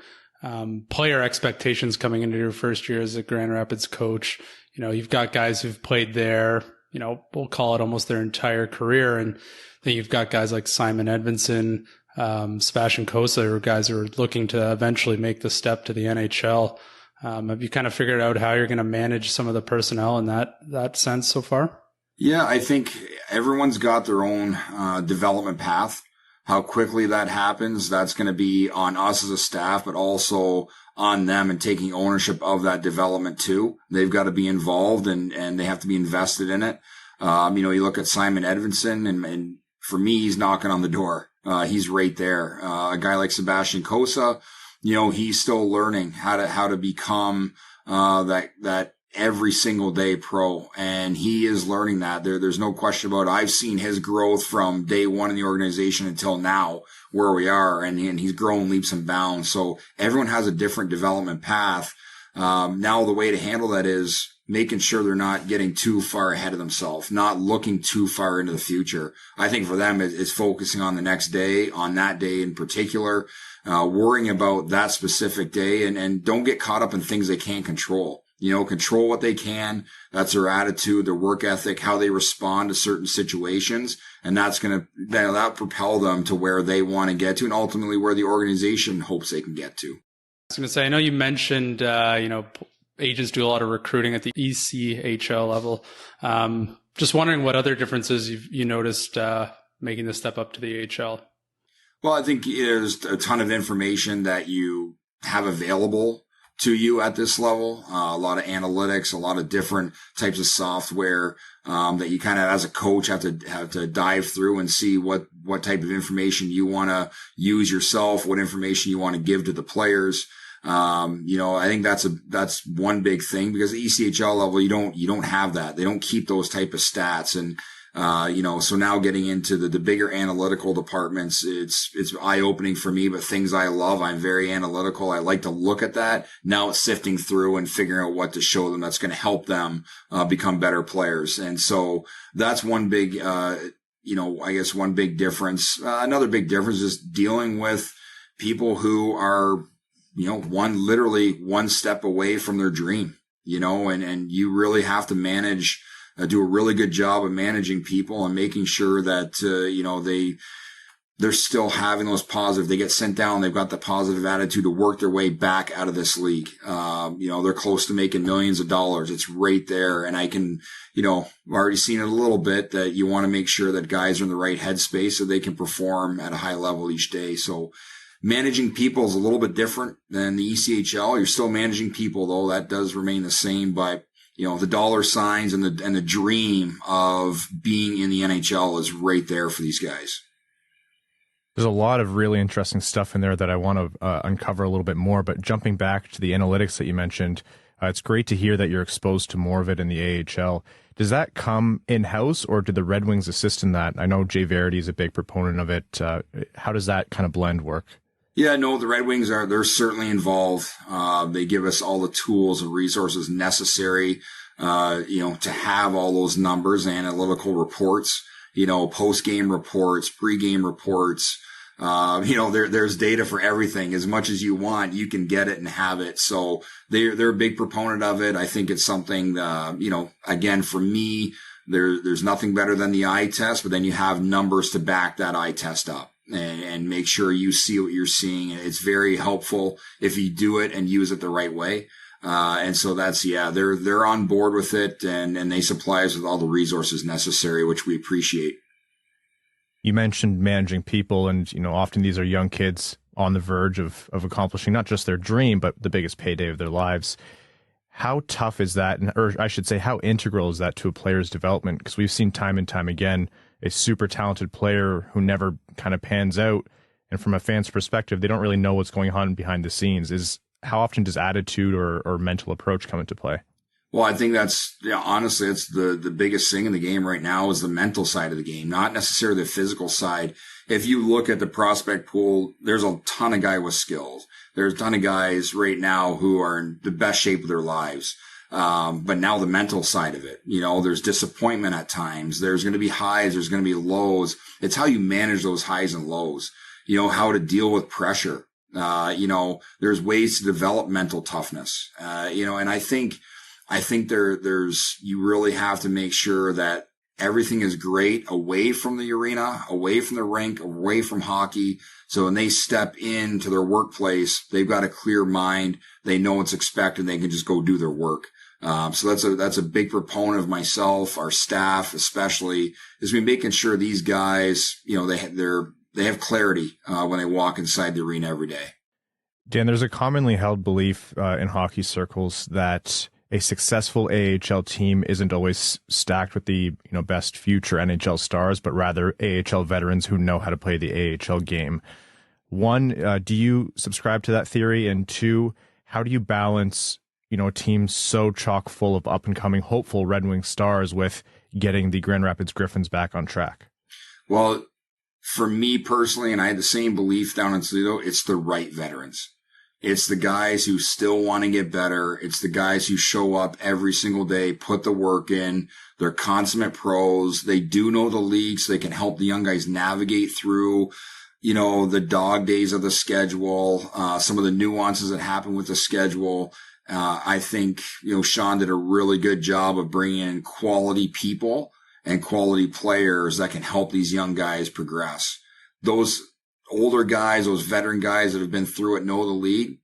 player expectations coming into your first year as a Grand Rapids coach. You've got guys who've played there, we'll call it almost their entire career. And then you've got guys like Simon Edvinsson, Sebastian Cossa, who are guys who are looking to eventually make the step to the NHL. Have you kind of figured out how you're going to manage some of the personnel in that sense so far? Yeah, I think everyone's got their own development path. How quickly that happens, that's going to be on us as a staff, but also on them and taking ownership of that development too. They've got to be involved and they have to be invested in it. You look at Simon Edvinsson and for me, he's knocking on the door. He's right there. A guy like Sebastian Cossa, he's still learning how to become, that every single day pro. And he is learning that. There's no question about it. I've seen his growth from day one in the organization until now where we are. And he's grown leaps and bounds. So everyone has a different development path. Now the way to handle that is making sure they're not getting too far ahead of themselves, not looking too far into the future. I think for them, it's focusing on the next day, on that day in particular, worrying about that specific day and don't get caught up in things they can't control. Control what they can. That's their attitude, their work ethic, how they respond to certain situations. And that'll propel them to where they want to get to and ultimately where the organization hopes they can get to. I was going to say, I know you mentioned, agents do a lot of recruiting at the ECHL level. Just wondering what other differences you noticed making the step up to the AHL. Well, I think there's a ton of information that you have available to you at this level. A lot of analytics, a lot of different types of software that you kind of, as a coach, have to dive through and see what type of information you want to use yourself, what information you want to give to the players. I think that's one big thing because the ECHL level, you don't have that. They don't keep those type of stats. And, so now getting into the bigger analytical departments, it's eye-opening for me, but things I love, I'm very analytical. I like to look at that. Now it's sifting through and figuring out what to show them that's going to help them, become better players. And so that's one big, I guess one big difference, another big difference is dealing with people who are, literally one step away from their dream, and you really have to manage, do a really good job of managing people and making sure that, they're still having those positive, they get sent down, they've got the positive attitude to work their way back out of this league. They're close to making millions of dollars. It's right there. And I can, I've already seen it a little bit that you want to make sure that guys are in the right headspace so they can perform at a high level each day. So managing people is a little bit different than the ECHL. You're still managing people though. That does remain the same, but the dollar signs and the dream of being in the NHL is right there for these guys. There's a lot of really interesting stuff in there that I want to uncover a little bit more, but jumping back to the analytics that you mentioned, it's great to hear that you're exposed to more of it in the AHL. Does that come in-house, or do the Red Wings assist in that? I know Jay Verity is a big proponent of it. How does that kind of blend work? Yeah, no, the Red Wings they're certainly involved. They give us all the tools and resources necessary, to have all those numbers, analytical reports, post-game reports, pre-game reports. There's data for everything. As much as you want, you can get it and have it. So they're a big proponent of it. I think it's something, again, for me, there's nothing better than the eye test, but then you have numbers to back that eye test up and make sure you see what you're seeing. It's very helpful if you do it and use it the right way. And so they're on board with it and they supply us with all the resources necessary, which we appreciate. You mentioned managing people, and often these are young kids on the verge of accomplishing not just their dream, but the biggest payday of their lives. How tough is that, or I should say, how integral is that to a player's development? Because we've seen time and time again a super talented player who never kind of pans out, and from a fan's perspective, they don't really know what's going on behind the scenes. How often does attitude or mental approach come into play? Well, I think that's, honestly, it's the biggest thing in the game right now is the mental side of the game, not necessarily the physical side. If you look at the prospect pool, there's a ton of guys with skills. There's a ton of guys right now who are in the best shape of their lives. But now the mental side of it, there's disappointment at times. There's going to be highs. There's going to be lows. It's how you manage those highs and lows, how to deal with pressure. There's ways to develop mental toughness, and I think there's you really have to make sure that everything is great away from the arena, away from the rink, away from hockey. So when they step into their workplace, they've got a clear mind. They know what's expected. They can just go do their work. So that's a big proponent of myself, our staff, especially, is we making sure these guys, they have clarity, when they walk inside the arena every day. Dan, there's a commonly held belief in hockey circles that a successful AHL team isn't always stacked with the best future NHL stars, but rather AHL veterans who know how to play the AHL game. One, do you subscribe to that theory? And two, how do you balance a team so chock full of up-and-coming hopeful Red Wing stars with getting the Grand Rapids Griffins back on track? Well, for me personally, and I had the same belief down in Toledo, it's the right veterans. It's the guys who still want to get better. It's the guys who show up every single day, put the work in. They're consummate pros. They do know the league, so they can help the young guys navigate through, the dog days of the schedule, some of the nuances that happen with the schedule. I think, Sean did a really good job of bringing in quality people and quality players that can help these young guys progress. Those older guys, those veteran guys that have been through it, know the league.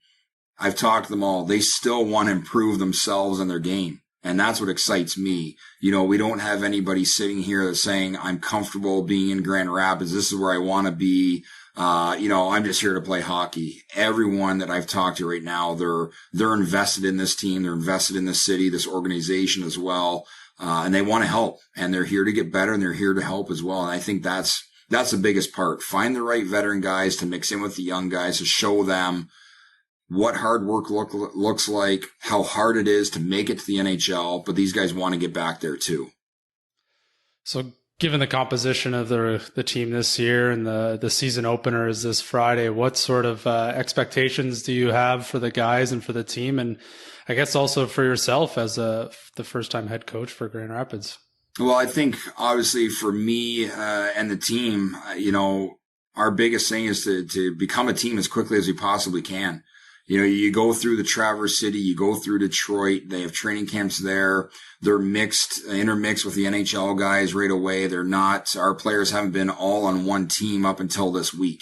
I've talked to them all. They still want to improve themselves and their game. And that's what excites me. We don't have anybody sitting here that's saying, I'm comfortable being in Grand Rapids. This is where I want to be. I'm just here to play hockey. Everyone that I've talked to right now, they're invested in this team. They're invested in this city, this organization as well. And they want to help, and they're here to get better, and they're here to help as well. And I think that's the biggest part. Find the right veteran guys to mix in with the young guys to show them what hard work looks like, how hard it is to make it to the NHL, but these guys want to get back there too. So given the composition of the team this year and the season opener is this Friday, what sort of expectations do you have for the guys and for the team? And I guess also for yourself as the first-time head coach for Grand Rapids? Well, I think obviously for me and the team, our biggest thing is to become a team as quickly as we possibly can. You go through the Traverse City, you go through Detroit, they have training camps there. They're intermixed with the NHL guys right away. Our players haven't been all on one team up until this week.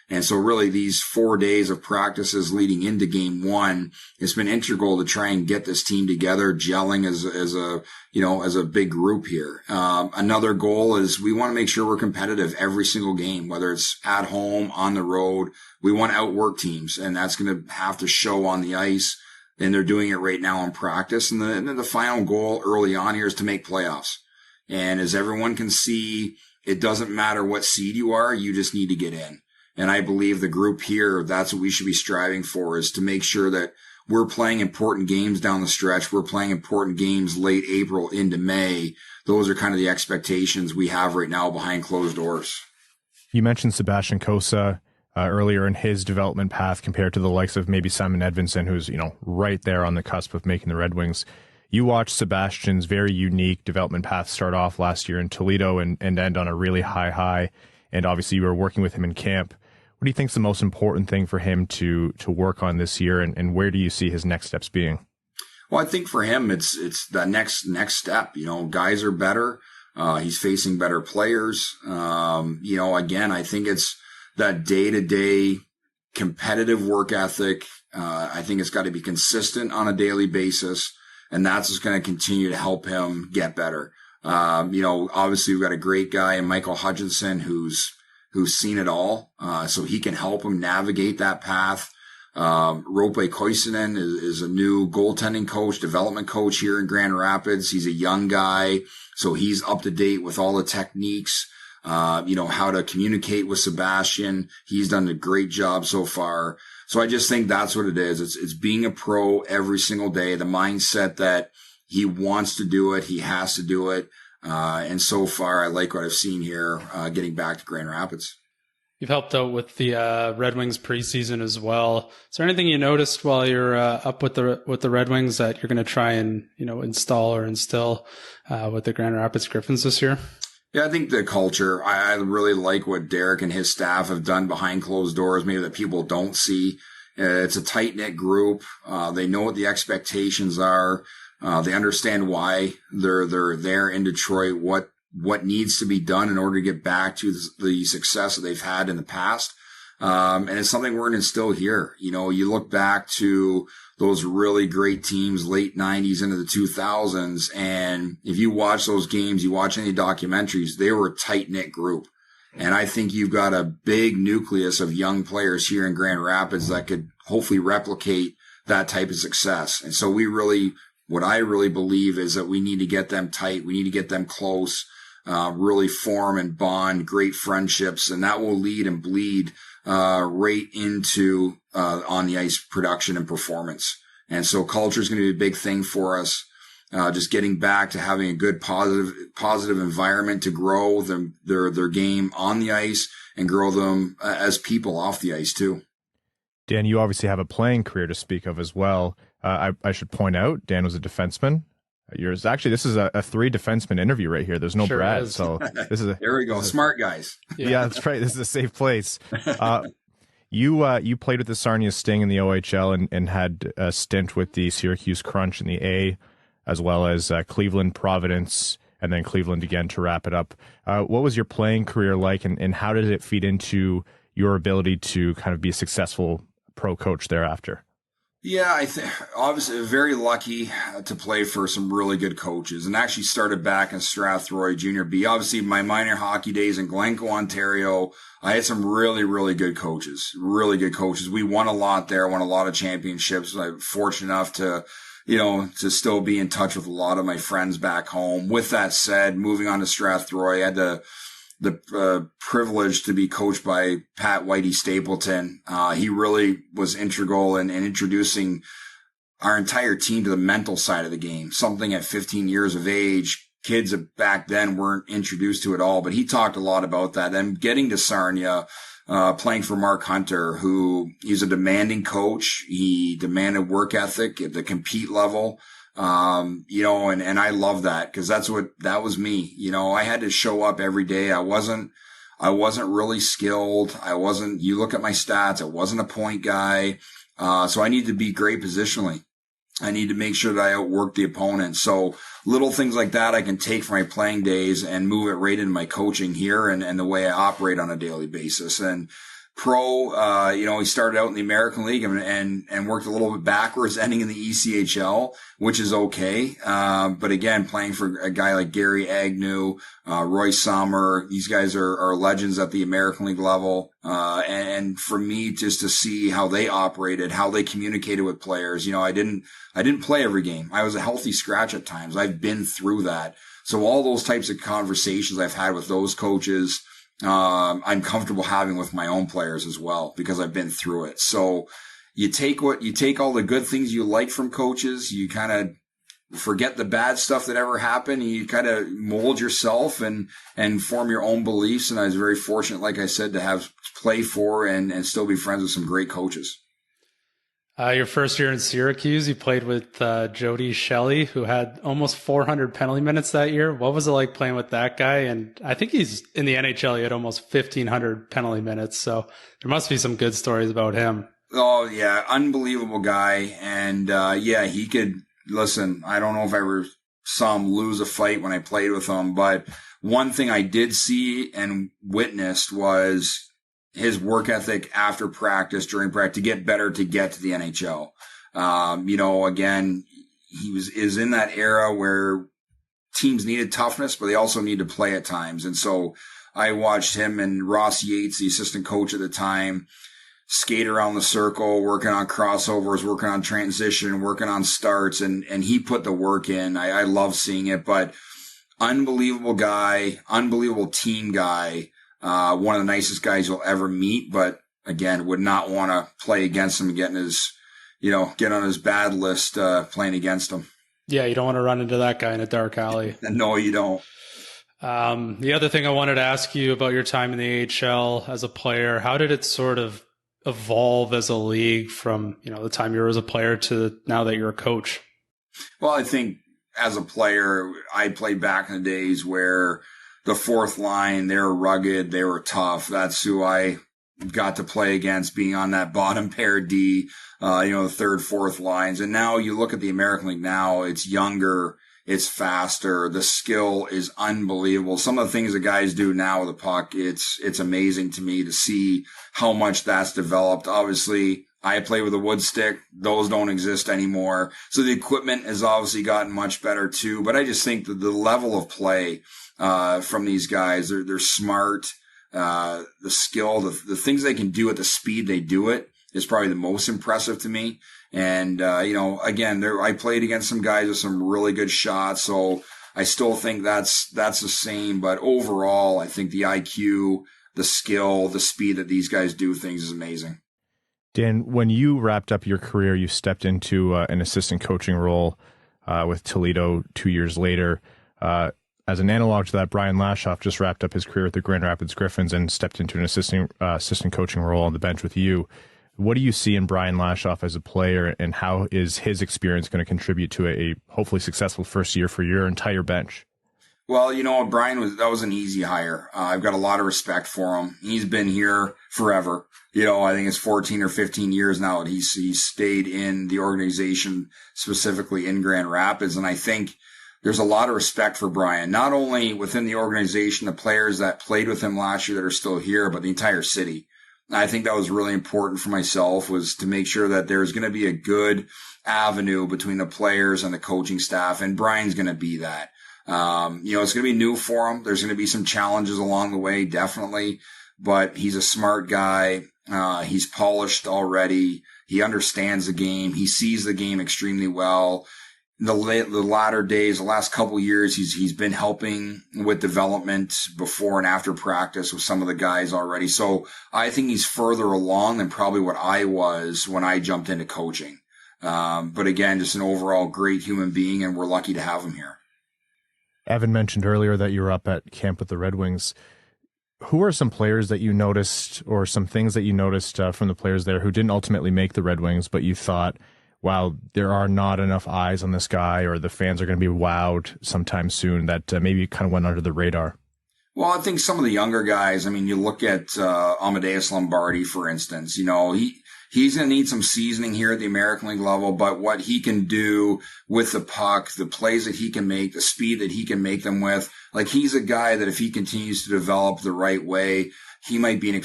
And so really these 4 days of practices leading into game one, it's been integral to try and get this team together, gelling as a big group here. Another goal is we want to make sure we're competitive every single game, whether it's at home, on the road. We want to outwork teams, and that's going to have to show on the ice. And they're doing it right now in practice. And then the final goal early on here is to make playoffs. And as everyone can see, it doesn't matter what seed you are, you just need to get in. And I believe the group here, that's what we should be striving for, is to make sure that we're playing important games down the stretch. We're playing important games late April into May. Those are kind of the expectations we have right now behind closed doors. You mentioned Sebastian Cossa earlier in his development path compared to the likes of maybe Simon Edvinsson, who's, right there on the cusp of making the Red Wings. You watched Sebastian's very unique development path start off last year in Toledo and end on a really high. And obviously you were working with him in camp. What do you think is the most important thing for him to work on this year, and where do you see his next steps being? Well, I think for him, it's the next step. Guys are better. He's facing better players. Again, I think it's that day-to-day competitive work ethic. I think it's got to be consistent on a daily basis, and that's just going to continue to help him get better. Obviously we've got a great guy in Michael Hutchinson who's seen it all, so he can help him navigate that path. Robby Fabbri is a new goaltending coach, development coach here in Grand Rapids. He's a young guy, so he's up to date with all the techniques, how to communicate with Sebastian. He's done a great job so far. So I just think that's what it is. It's being a pro every single day, the mindset that he wants to do it, he has to do it. And so far, I like what I've seen here, getting back to Grand Rapids. You've helped out with the Red Wings preseason as well. Is there anything you noticed while you're up with the Red Wings that you're going to try and install or instill with the Grand Rapids Griffins this year? Yeah, I think the culture. I really like what Derek and his staff have done behind closed doors, maybe that people don't see. It's a tight knit group. They know what the expectations are. They understand why they're there in Detroit, what needs to be done in order to get back to the success that they've had in the past. And it's something we're going to instill here. You look back to those really great teams, late 90s into the 2000s. And if you watch those games, you watch any documentaries, they were a tight knit group. And I think you've got a big nucleus of young players here in Grand Rapids that could hopefully replicate that type of success. And so what I really believe is that we need to get them tight. We need to get them close, really form and bond great friendships. And that will lead and bleed, right into, on the ice production and performance. And so culture is going to be a big thing for us. Just getting back to having a good positive environment to grow their game on the ice and grow them as people off the ice too. Dan, you obviously have a playing career to speak of as well. I should point out, Dan was a defenseman. This is a 3 defenseman interview right here. There's no sure Brad, so this is there we go. Smart guys. Yeah, that's right. This is a safe place. You played with the Sarnia Sting in the OHL and had a stint with the Syracuse Crunch in the A, as well as Cleveland, Providence, and then Cleveland again to wrap it up. What was your playing career like, and how did it feed into your ability to kind of be a successful pro coach thereafter? Yeah, I think obviously very lucky to play for some really good coaches, and actually started back in Strathroy Junior B. Obviously, my minor hockey days in Glencoe, Ontario, I had some really, really good coaches. Really good coaches. We won a lot there, won a lot of championships. I'm fortunate enough to still be in touch with a lot of my friends back home. With that said, moving on to Strathroy, I had the privilege to be coached by Pat Whitey Stapleton. He really was integral in introducing our entire team to the mental side of the game, something at 15 years of age, kids back then weren't introduced to at all, but he talked a lot about that. And getting to Sarnia, playing for Mark Hunter, who he's a demanding coach. He demanded work ethic at the compete level. And I love that because that was me. I had to show up every day. I wasn't really skilled. You look at my stats, I wasn't a point guy. So I need to be great positionally. I need to make sure that I outwork the opponent. So little things like that I can take from my playing days and move it right into my coaching here and the way I operate on a daily basis. And pro, he started out in the American League and worked a little bit backwards, ending in the ECHL, which is okay. But again, playing for a guy like Gary Agnew, Roy Sommer, these guys are legends at the American League level. And for me, just to see how they operated, how they communicated with players, I didn't play every game. I was a healthy scratch at times. I've been through that. So all those types of conversations I've had with those coaches, I'm comfortable having with my own players as well because I've been through it. So you take all the good things you like from coaches, you kind of forget the bad stuff that ever happened, and you kind of mold yourself and form your own beliefs. And I was very fortunate, like I said, to have play for and still be friends with some great coaches. Your first year in Syracuse, you played with Jody Shelley, who had almost 400 penalty minutes that year. What was it like playing with that guy? And I think he's in the NHL. He had almost 1,500 penalty minutes. So there must be some good stories about him. Oh, yeah. Unbelievable guy. And, he could listen. I don't know if I ever saw him lose a fight when I played with him, but one thing I did see and witnessed was his work ethic after practice, during practice, to get better, to get to the NHL. Again, he is in that era where teams needed toughness, but they also need to play at times. And so I watched him and Ross Yates, the assistant coach at the time, skate around the circle, working on crossovers, working on transition, working on starts. And he put the work in. I love seeing it, but unbelievable guy, unbelievable team guy. One of the nicest guys you'll ever meet, but again, would not want to play against him and get on his bad list, playing against him. Yeah. You don't want to run into that guy in a dark alley. No, you don't. The other thing I wanted to ask you about your time in the AHL as a player, how did it sort of evolve as a league from, the time you were as a player to now that you're a coach? Well, I think as a player, I played back in the days where the fourth line, they were rugged, they were tough. That's who I got to play against, being on that bottom pair D, the third, fourth lines. And now you look at the American League now, it's younger, it's faster, the skill is unbelievable. Some of the things the guys do now with the puck, it's amazing to me to see how much that's developed. Obviously, I play with a wood stick. Those don't exist anymore. So the equipment has obviously gotten much better too. But I just think that the level of play from these guys, they're smart. The skill, the things they can do at the speed they do it is probably the most impressive to me. And, again, I played against some guys with some really good shots. So I still think that's the same. But overall, I think the IQ, the skill, the speed that these guys do things is amazing. Dan, when you wrapped up your career, you stepped into an assistant coaching role with Toledo 2 years later. As an analog to that, Brian Lashoff just wrapped up his career with the Grand Rapids Griffins and stepped into an assistant coaching role on the bench with you. What do you see in Brian Lashoff as a player, and how is his experience going to contribute to a hopefully successful first year for your entire bench? Well, Brian that was an easy hire. I've got a lot of respect for him. He's been here forever. I think it's 14 or 15 years now that he's stayed in the organization, specifically in Grand Rapids. And I think there's a lot of respect for Brian, not only within the organization, the players that played with him last year that are still here, but the entire city. And I think that was really important for myself, was to make sure that there's going to be a good avenue between the players and the coaching staff. And Brian's going to be that. It's going to be new for him. There's going to be some challenges along the way, definitely, but he's a smart guy. He's polished already. He understands the game. He sees the game extremely well. The latter days, the last couple of years, he's been helping with development before and after practice with some of the guys already. So I think he's further along than probably what I was when I jumped into coaching. But again, just an overall great human being, and we're lucky to have him here. Evan mentioned earlier that you were up at camp with the Red Wings. Who are some players that you noticed, or some things that you noticed from the players there who didn't ultimately make the Red Wings, but you thought, while there are not enough eyes on this guy, or the fans are going to be wowed sometime soon, that maybe kind of went under the radar? Well, I think some of the younger guys, I mean, you look at Amadeus Lombardi, for instance, he's going to need some seasoning here at the American League level, but what he can do with the puck, the plays that he can make, the speed that he can make them with, like, he's a guy that if he continues to develop the right way, he might be an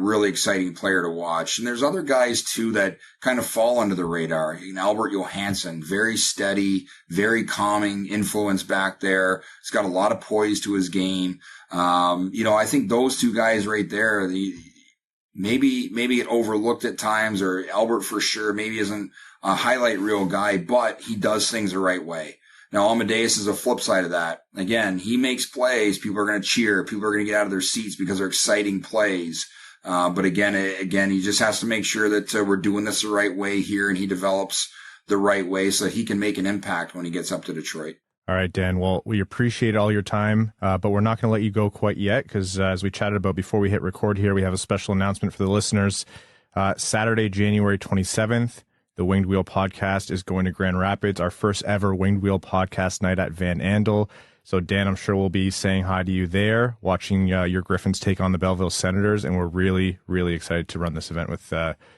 really exciting player to watch. And there's other guys too that kind of fall under the radar. Albert Johansson, very steady, very calming influence back there. He's got a lot of poise to his game. I think those two guys right there, maybe get overlooked at times, or Albert for sure maybe isn't a highlight reel guy, but he does things the right way. Now, Amadeus is a flip side of that. Again, he makes plays. People are going to cheer. People are going to get out of their seats because they're exciting plays. But again, he just has to make sure that we're doing this the right way here, and he develops the right way so that he can make an impact when he gets up to Detroit. All right, Dan. Well, we appreciate all your time, but we're not going to let you go quite yet because as we chatted about before we hit record here, we have a special announcement for the listeners. Saturday, January 27th, the Winged Wheel podcast is going to Grand Rapids, our first ever Winged Wheel podcast night at Van Andel. So, Dan, I'm sure we'll be saying hi to you there, watching your Griffins take on the Belleville Senators, and we're really, really excited to run this event with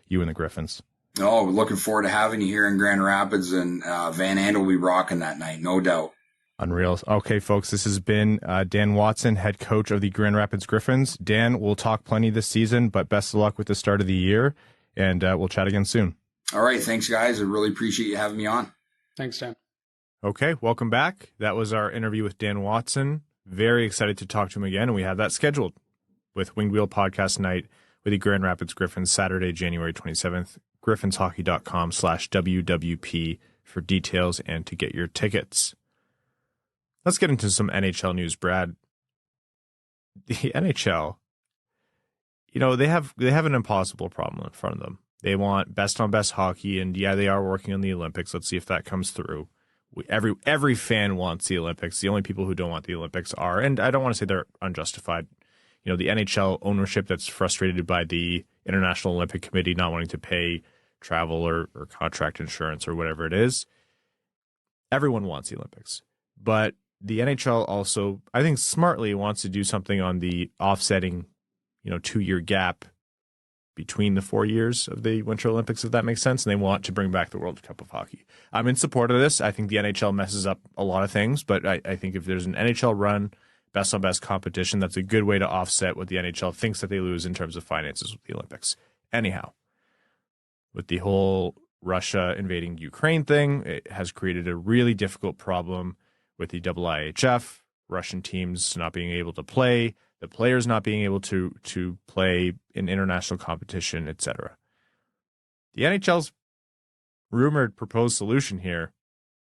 you and the Griffins. Oh, we're looking forward to having you here in Grand Rapids, and Van Andel will be rocking that night, no doubt. Unreal. Okay, folks, this has been Dan Watson, head coach of the Grand Rapids Griffins. Dan, we'll talk plenty this season, but best of luck with the start of the year, and we'll chat again soon. All right. Thanks, guys. I really appreciate you having me on. Thanks, Dan. Okay, welcome back. That was our interview with Dan Watson. Very excited to talk to him again, and we have that scheduled with Winged Wheel Podcast Night with the Grand Rapids Griffins, Saturday, January 27th. GriffinsHockey.com/WWP for details and to get your tickets. Let's get into some NHL news, Brad. The NHL, they have an impossible problem in front of them. They want best on best hockey, and yeah, they are working on the Olympics. Let's see if that comes through. Every fan wants the Olympics. The only people who don't want the Olympics are, and I don't want to say they're unjustified, the NHL ownership that's frustrated by the International Olympic Committee not wanting to pay travel or contract insurance or whatever it is. Everyone wants the Olympics. But the NHL also, I think smartly, wants to do something on the offsetting, 2-year gap between the 4 years of the Winter Olympics, if that makes sense. And they want to bring back the World Cup of Hockey. I'm in support of this. I think the NHL messes up a lot of things, but I think if there's an NHL run, best on best competition, that's a good way to offset what the NHL thinks that they lose in terms of finances with the Olympics. Anyhow, with the whole Russia invading Ukraine thing, it has created a really difficult problem with the IIHF, Russian teams not being able to play, the players not being able to play in international competition, etc. The NHL's rumored proposed solution here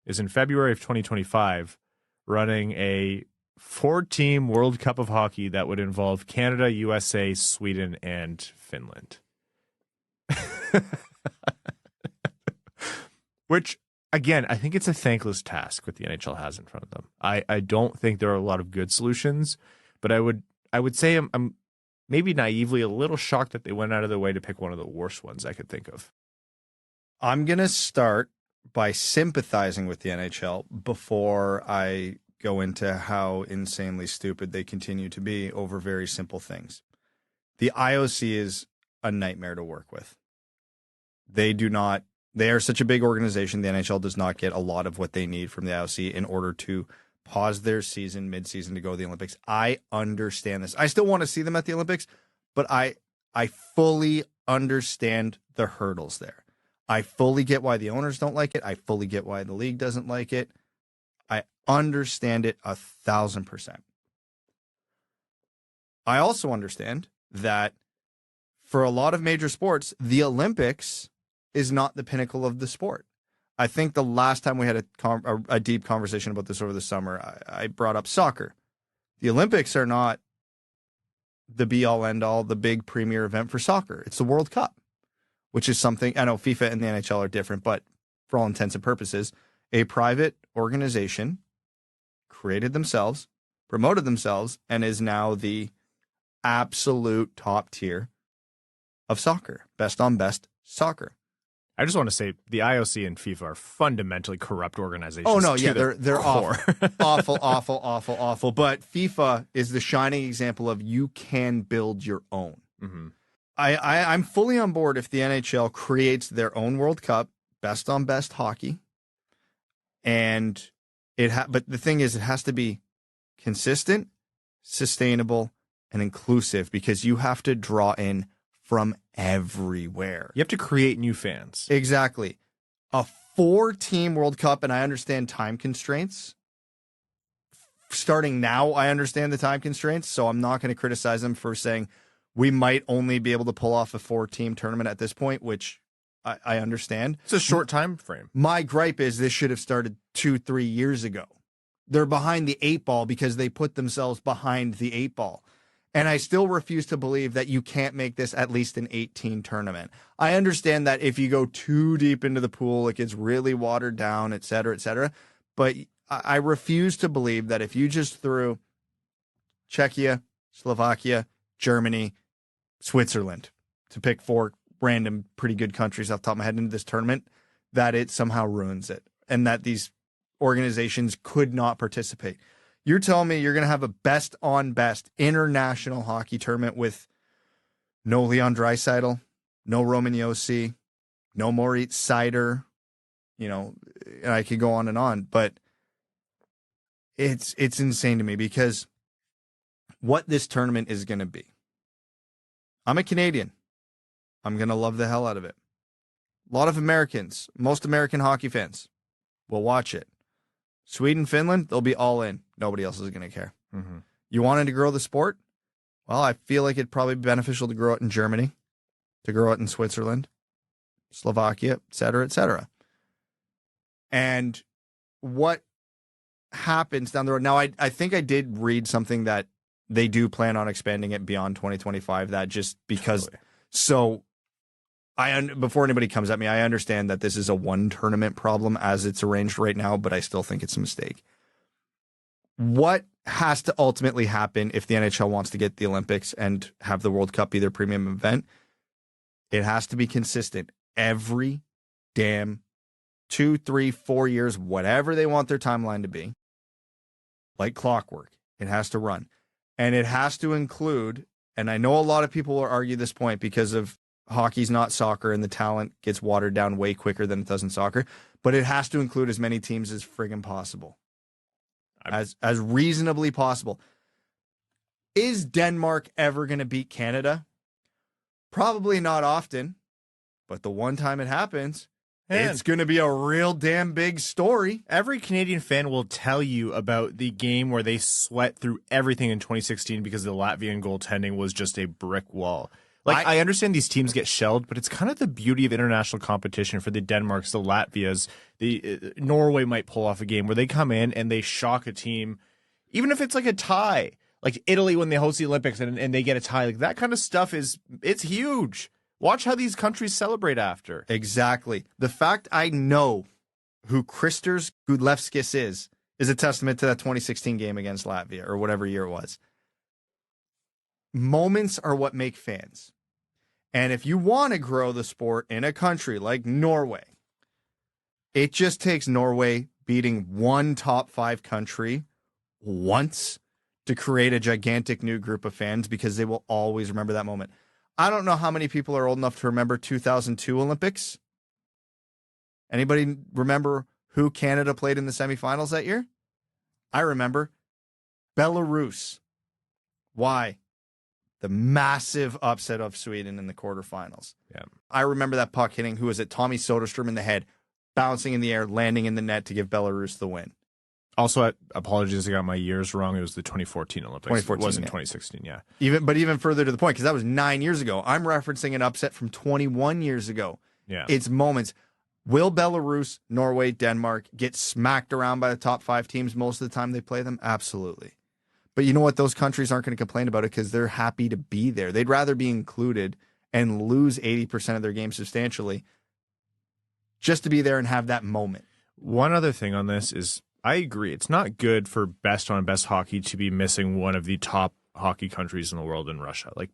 is in February of 2025, running a 4-team World Cup of Hockey that would involve Canada, USA, Sweden, and Finland. Which, again, I think it's a thankless task what the NHL has in front of them. I don't think there are a lot of good solutions, but I would say I'm maybe naively a little shocked that they went out of their way to pick one of the worst ones I could think of. I'm going to start by sympathizing with the NHL before I go into how insanely stupid they continue to be over very simple things. The IOC is a nightmare to work with. They are such a big organization. The NHL does not get a lot of what they need from the IOC in order to pause their season mid-season to go to the Olympics. I understand this. I still want to see them at the Olympics, but I fully understand the hurdles there. I fully get why the owners don't like it. I fully get why the league doesn't like it. I understand it 1,000%. I also understand that for a lot of major sports, the Olympics is not the pinnacle of the sport. I think the last time we had a deep conversation about this over the summer, I brought up soccer. The Olympics are not the be-all, end-all, the big premier event for soccer. It's the World Cup, which is something, I know FIFA and the NHL are different, but for all intents and purposes, a private organization created themselves, promoted themselves, and is now the absolute top tier of soccer. Best on best soccer. I just want to say the IOC and FIFA are fundamentally corrupt organizations. Oh no, yeah, to they're core. awful, awful. But FIFA is the shining example of you can build your own. Mm-hmm. I'm fully on board if the NHL creates their own World Cup, best on best hockey, and but the thing is, it has to be consistent, sustainable, and inclusive, because you have to draw in from everywhere. You have to create new fans. Exactly. A 4-team World Cup, and I understand time constraints. Starting now, I understand the time constraints, so I'm not going to criticize them for saying we might only be able to pull off a 4-team tournament at this point, which I understand. It's a short time frame. My gripe is this should have started 2-3 years ago. They're behind the 8 ball because they put themselves behind the 8 ball. And I still refuse to believe that you can't make this at least an 18 tournament. I understand that if you go too deep into the pool, it gets really watered down, et cetera, et cetera. But I refuse to believe that if you just threw Czechia, Slovakia, Germany, Switzerland, to pick 4 random pretty good countries off the top of my head into this tournament, that it somehow ruins it and that these organizations could not participate. You're telling me you're going to have a best on best international hockey tournament with no Leon Draisaitl, no Roman Josi, no Moritz Seider, and I could go on, but it's insane to me because what this tournament is going to be. I'm a Canadian. I'm going to love the hell out of it. A lot of Americans, most American hockey fans will watch it. Sweden, Finland, they'll be all in. Nobody else is going to care. Mm-hmm. You wanted to grow the sport? Well, I feel like it'd probably be beneficial to grow it in Germany, to grow it in Switzerland, Slovakia, et cetera, et cetera. And what happens down the road? Now, I think I did read something that they do plan on expanding it beyond 2025, that just because. Totally. So before anybody comes at me, I understand that this is a 1 tournament problem as it's arranged right now, but I still think it's a mistake. What has to ultimately happen if the NHL wants to get the Olympics and have the World Cup be their premium event? It has to be consistent every damn 2, 3, 4 years, whatever they want their timeline to be. Like clockwork, it has to run. And it has to include, and I know a lot of people will argue this point because of hockey's not soccer and the talent gets watered down way quicker than it does in soccer, but it has to include as many teams as friggin' possible. As reasonably possible. Is Denmark ever going to beat Canada? Probably not often, but the one time it happens, it's going to be a real damn big story. Every Canadian fan will tell you about the game where they sweat through everything in 2016 because the Latvian goaltending was just a brick wall. I understand these teams get shelled, but it's kind of the beauty of international competition for the Denmarks, the Latvias. Norway might pull off a game where they come in and they shock a team, even if it's like a tie, like Italy when they host the Olympics and they get a tie. Like that kind of stuff it's huge. Watch how these countries celebrate after. Exactly. The fact I know who Kristers Gudlevskis is a testament to that 2016 game against Latvia or whatever year it was. Moments are what make fans. And if you want to grow the sport in a country like Norway, it just takes Norway beating one top 5 country once to create a gigantic new group of fans because they will always remember that moment. I don't know how many people are old enough to remember 2002 Olympics. Anybody remember who Canada played in the semifinals that year? I remember Belarus. Why? The massive upset of Sweden in the quarterfinals. Yeah. I remember that puck hitting, who was it, Tommy Soderstrom in the head, bouncing in the air, landing in the net to give Belarus the win. Also, apologies, I got my years wrong. It was the 2014 Olympics. 2014, it wasn't yeah. 2016, yeah. Even further to the point, because that was 9 years ago. I'm referencing an upset from 21 years ago. Yeah. It's moments. Will Belarus, Norway, Denmark get smacked around by the top 5 teams most of the time they play them? Absolutely. But you know what? Those countries aren't going to complain about it because they're happy to be there. They'd rather be included and lose 80% of their games substantially just to be there and have that moment. One other thing on this is I agree. It's not good for best on best hockey to be missing one of the top hockey countries in the world in Russia. Like,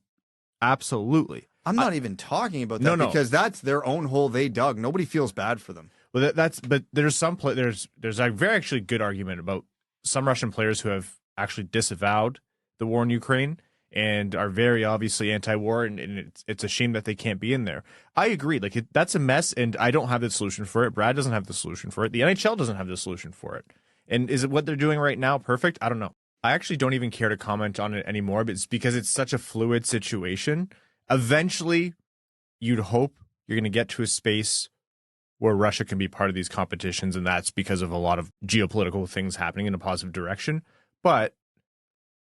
absolutely. I'm not even talking about that because that's their own hole they dug. Nobody feels bad for them. Well, but there's there's a very actually good argument about some Russian players who have actually disavowed the war in Ukraine and are very obviously anti-war, and it's a shame that they can't be in there. I agree. Like that's a mess, and I don't have the solution for it. Brad doesn't have the solution for it. The NHL doesn't have the solution for it. And is it what they're doing right now perfect? I don't know. I actually don't even care to comment on it anymore, but it's because it's such a fluid situation. Eventually, you'd hope you're going to get to a space where Russia can be part of these competitions, and that's because of a lot of geopolitical things happening in a positive direction. But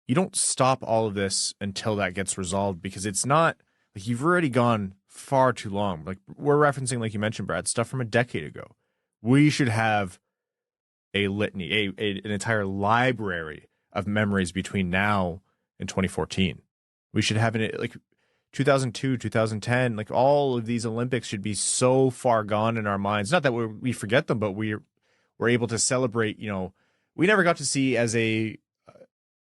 you don't stop all of this until that gets resolved, because it's not like you've already gone far too long. Like we're referencing, like you mentioned, Brad, stuff from a decade ago. We should have a litany, an entire library of memories between now and 2014. We should have like 2002, 2010, like all of these Olympics should be so far gone in our minds. Not that we forget them, but we're able to celebrate. You know, we never got to see as a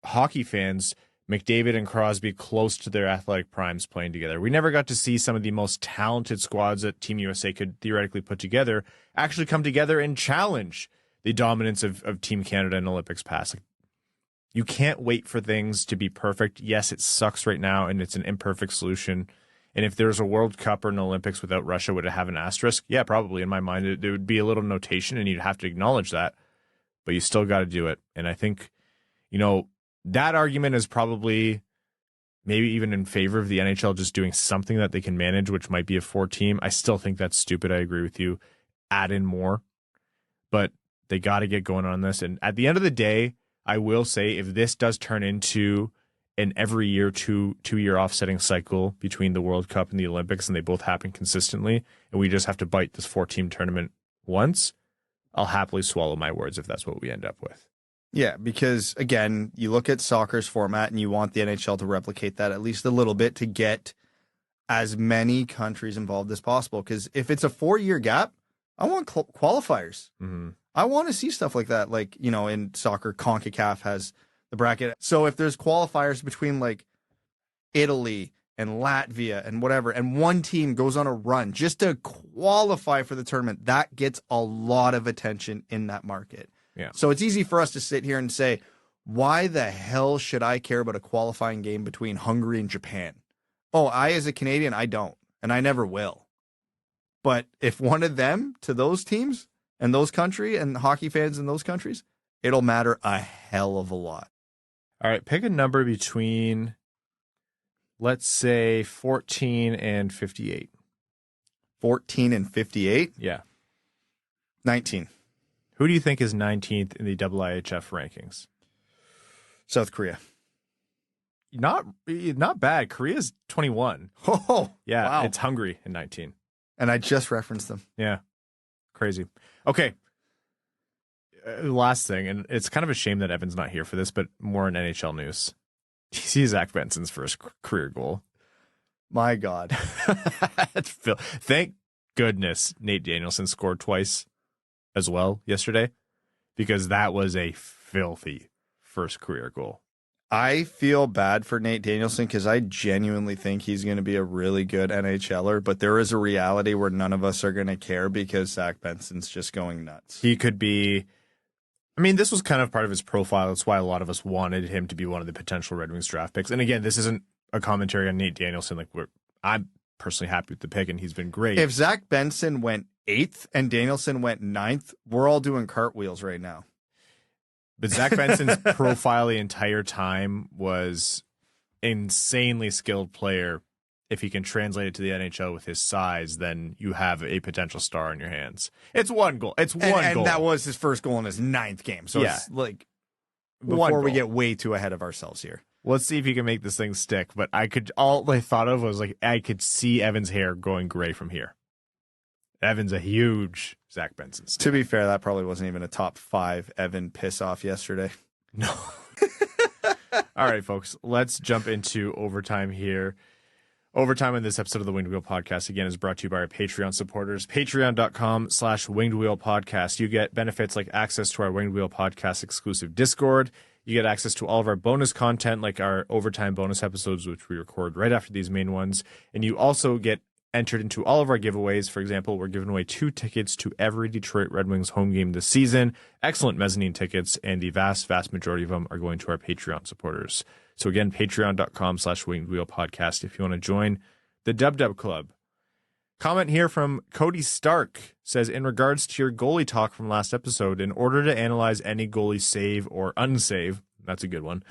hockey fans McDavid and Crosby close to their athletic primes playing together. We never got to see some of the most talented squads that Team USA could theoretically put together actually come together and challenge the dominance of Team Canada in Olympics past. Like, you can't wait for things to be perfect. Yes, it sucks right now, and it's an imperfect solution. And if there's a World Cup or an Olympics without Russia, would it have an asterisk? Yeah, probably. In my mind, there would be a little notation, and you'd have to acknowledge that. But you still got to do it. And I think, that argument is probably maybe even in favor of the NHL just doing something that they can manage, which might be a 4-team. I still think that's stupid. I agree with you. Add in more. But they got to get going on this. And at the end of the day, I will say, if this does turn into an every year, two-year offsetting cycle between the World Cup and the Olympics, and they both happen consistently, and we just have to bite this 4-team tournament once, I'll happily swallow my words if that's what we end up with. Yeah, because, again, you look at soccer's format and you want the NHL to replicate that at least a little bit to get as many countries involved as possible. Because if it's a 4-year gap, I want qualifiers. Mm-hmm. I want to see stuff like that. Like, in soccer, CONCACAF has the bracket. So if there's qualifiers between like Italy and Latvia and whatever, and one team goes on a run just to qualify for the tournament, that gets a lot of attention in that market. Yeah. So it's easy for us to sit here and say, why the hell should I care about a qualifying game between Hungary and Japan? Oh, I, as a Canadian, I don't, and I never will. But if one of them to those teams and those country and hockey fans in those countries, it'll matter a hell of a lot. All right, pick a number between, let's say, 14 and 58. 14 and 58? Yeah. 19. Who do you think is 19th in the IIHF rankings? South Korea. Not bad. Korea's 21. Oh, yeah. Wow. It's Hungary in 19. And I just referenced them. Yeah. Crazy. Okay. Last thing, and it's kind of a shame that Evan's not here for this, but more in NHL news. You see Zach Benson's first career goal. My God. Thank goodness Nate Danielson scored twice as well yesterday, because that was a filthy first career goal. I feel bad for Nate Danielson because I genuinely think he's going to be a really good NHLer, but there is a reality where none of us are going to care because Zach Benson's just going nuts. He could be, this was kind of part of his profile. That's why a lot of us wanted him to be one of the potential Red Wings draft picks. And again, this isn't a commentary on Nate Danielson. I'm personally happy with the pick, and he's been great. If Zach Benson went 8th and Danielson went 9th, we're all doing cartwheels right now. But Zach Benson's profile the entire time was insanely skilled player. If he can translate it to the NHL with his size, then you have a potential star in your hands. It's one goal. It's one goal. And that was his first goal in his 9th game. So yeah. It's like, before we get way too ahead of ourselves here. Let's see if he can make this thing stick. But all I thought of was I could see Evan's hair going gray from here. Evan's a huge Zach Benson star. To be fair, that probably wasn't even a top 5 Evan piss off yesterday. No. All right, folks, let's jump into overtime here. Overtime in this episode of the Winged Wheel Podcast, again, is brought to you by our Patreon supporters. Patreon.com/Winged Wheel Podcast. You get benefits like access to our Winged Wheel Podcast exclusive Discord. You get access to all of our bonus content, like our overtime bonus episodes, which we record right after these main ones. And you also get entered into all of our giveaways. For example, we're giving away 2 tickets to every Detroit Red Wings home game this season. Excellent mezzanine tickets, and the vast majority of them are going to our Patreon supporters. So again, patreon.com/wingedwheelpodcast if you want to join the Dub Club. Comment here from Cody Stark says, in regards to your goalie talk from last episode, in order to analyze any goalie save or unsave, that's a good one,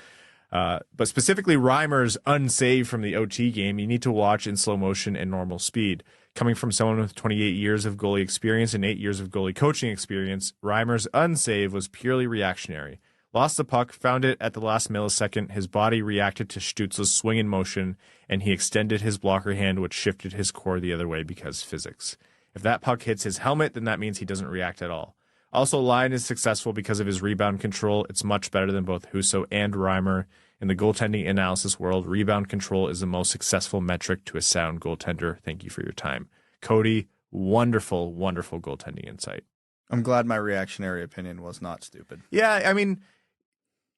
but specifically Reimer's unsave from the OT game, you need to watch in slow motion and normal speed. Coming from someone with 28 years of goalie experience and 8 years of goalie coaching experience, Reimer's unsave was purely reactionary. Lost the puck, found it at the last millisecond, his body reacted to Stützle's swing in motion, and he extended his blocker hand, which shifted his core the other way because physics. If that puck hits his helmet, then that means he doesn't react at all. Also, Lyon is successful because of his rebound control. It's much better than both Husso and Reimer. In the goaltending analysis world, rebound control is the most successful metric to a sound goaltender. Thank you for your time. Cody, wonderful, wonderful goaltending insight. I'm glad my reactionary opinion was not stupid. Yeah, I mean,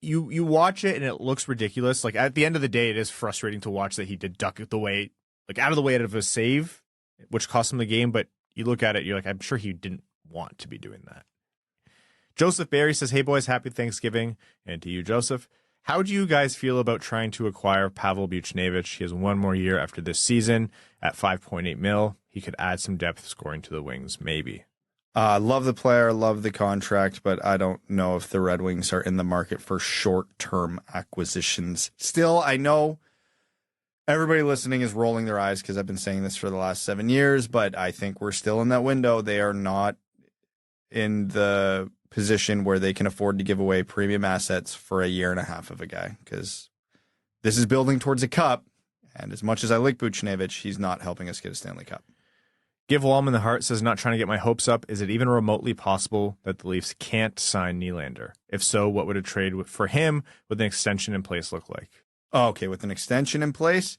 you watch it and it looks ridiculous. Like, at the end of the day, it is frustrating to watch that he did duck it the way, like, out of the way out of a save, which cost him the game. But you look at it, you're like, I'm sure he didn't want to be doing that. Joseph Barry says, hey, boys, happy Thanksgiving. And to you, Joseph. How do you guys feel about trying to acquire Pavel Buchnevich? He has one more year after this season at $5.8 million. He could add some depth scoring to the Wings, maybe. Love the player, love the contract, but I don't know if the Red Wings are in the market for short-term acquisitions. Still, I know everybody listening is rolling their eyes because I've been saying this for the last 7 years, but I think we're still in that window. They are not in the position where they can afford to give away premium assets for a year and a half of a guy, because this is building towards a cup, and as much as I like Buchnevich, he's not helping us get a Stanley Cup. Give Wallman the Heart says, not trying to get my hopes up. Is it even remotely possible that the Leafs can't sign Nylander? If so, what would a trade for him with an extension in place look like? Okay, with an extension in place,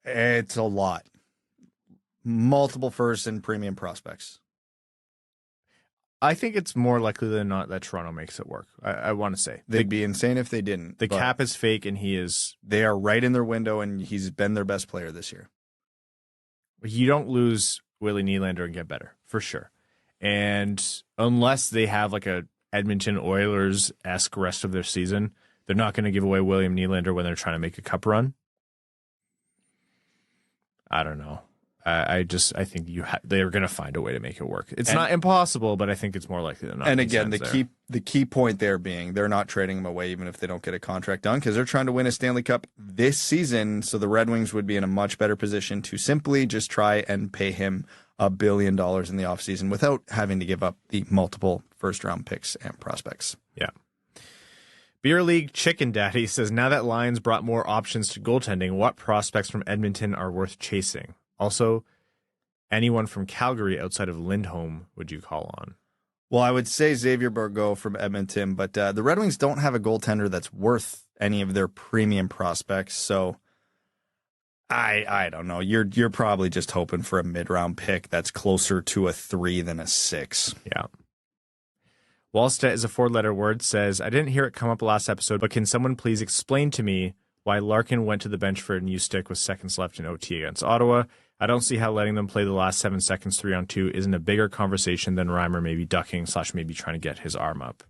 it's a lot. Multiple first and premium prospects. I think it's more likely than not that Toronto makes it work. I want to say. They'd be insane if they didn't. The cap is fake, and they are right in their window, and he's been their best player this year. You don't lose Willie Nylander and get better, for sure. And unless they have like a Edmonton Oilers-esque rest of their season, they're not going to give away William Nylander when they're trying to make a cup run. I don't know. I think they're going to find a way to make it work. It's not impossible, but I think it's more likely than not. And again, the key point there being they're not trading him away even if they don't get a contract done, because they're trying to win a Stanley Cup this season. So the Red Wings would be in a much better position to simply just try and pay him $1 billion in the offseason without having to give up the multiple first-round picks and prospects. Yeah. Beer League Chicken Daddy says, now that Lions brought more options to goaltending, what prospects from Edmonton are worth chasing? Also, anyone from Calgary outside of Lindholm would you call on? Well, I would say Xavier Bourgault from Edmonton, but the Red Wings don't have a goaltender that's worth any of their premium prospects, so I don't know. You're probably just hoping for a mid-round pick that's closer to a 3 than a 6. Yeah. Wallstedt is a 4-letter word, says, I didn't hear it come up last episode, but can someone please explain to me why Larkin went to the bench for a new stick with seconds left in OT against Ottawa? I don't see how letting them play the last 7 seconds 3-on-2 isn't a bigger conversation than Reimer maybe ducking / maybe trying to get his arm up.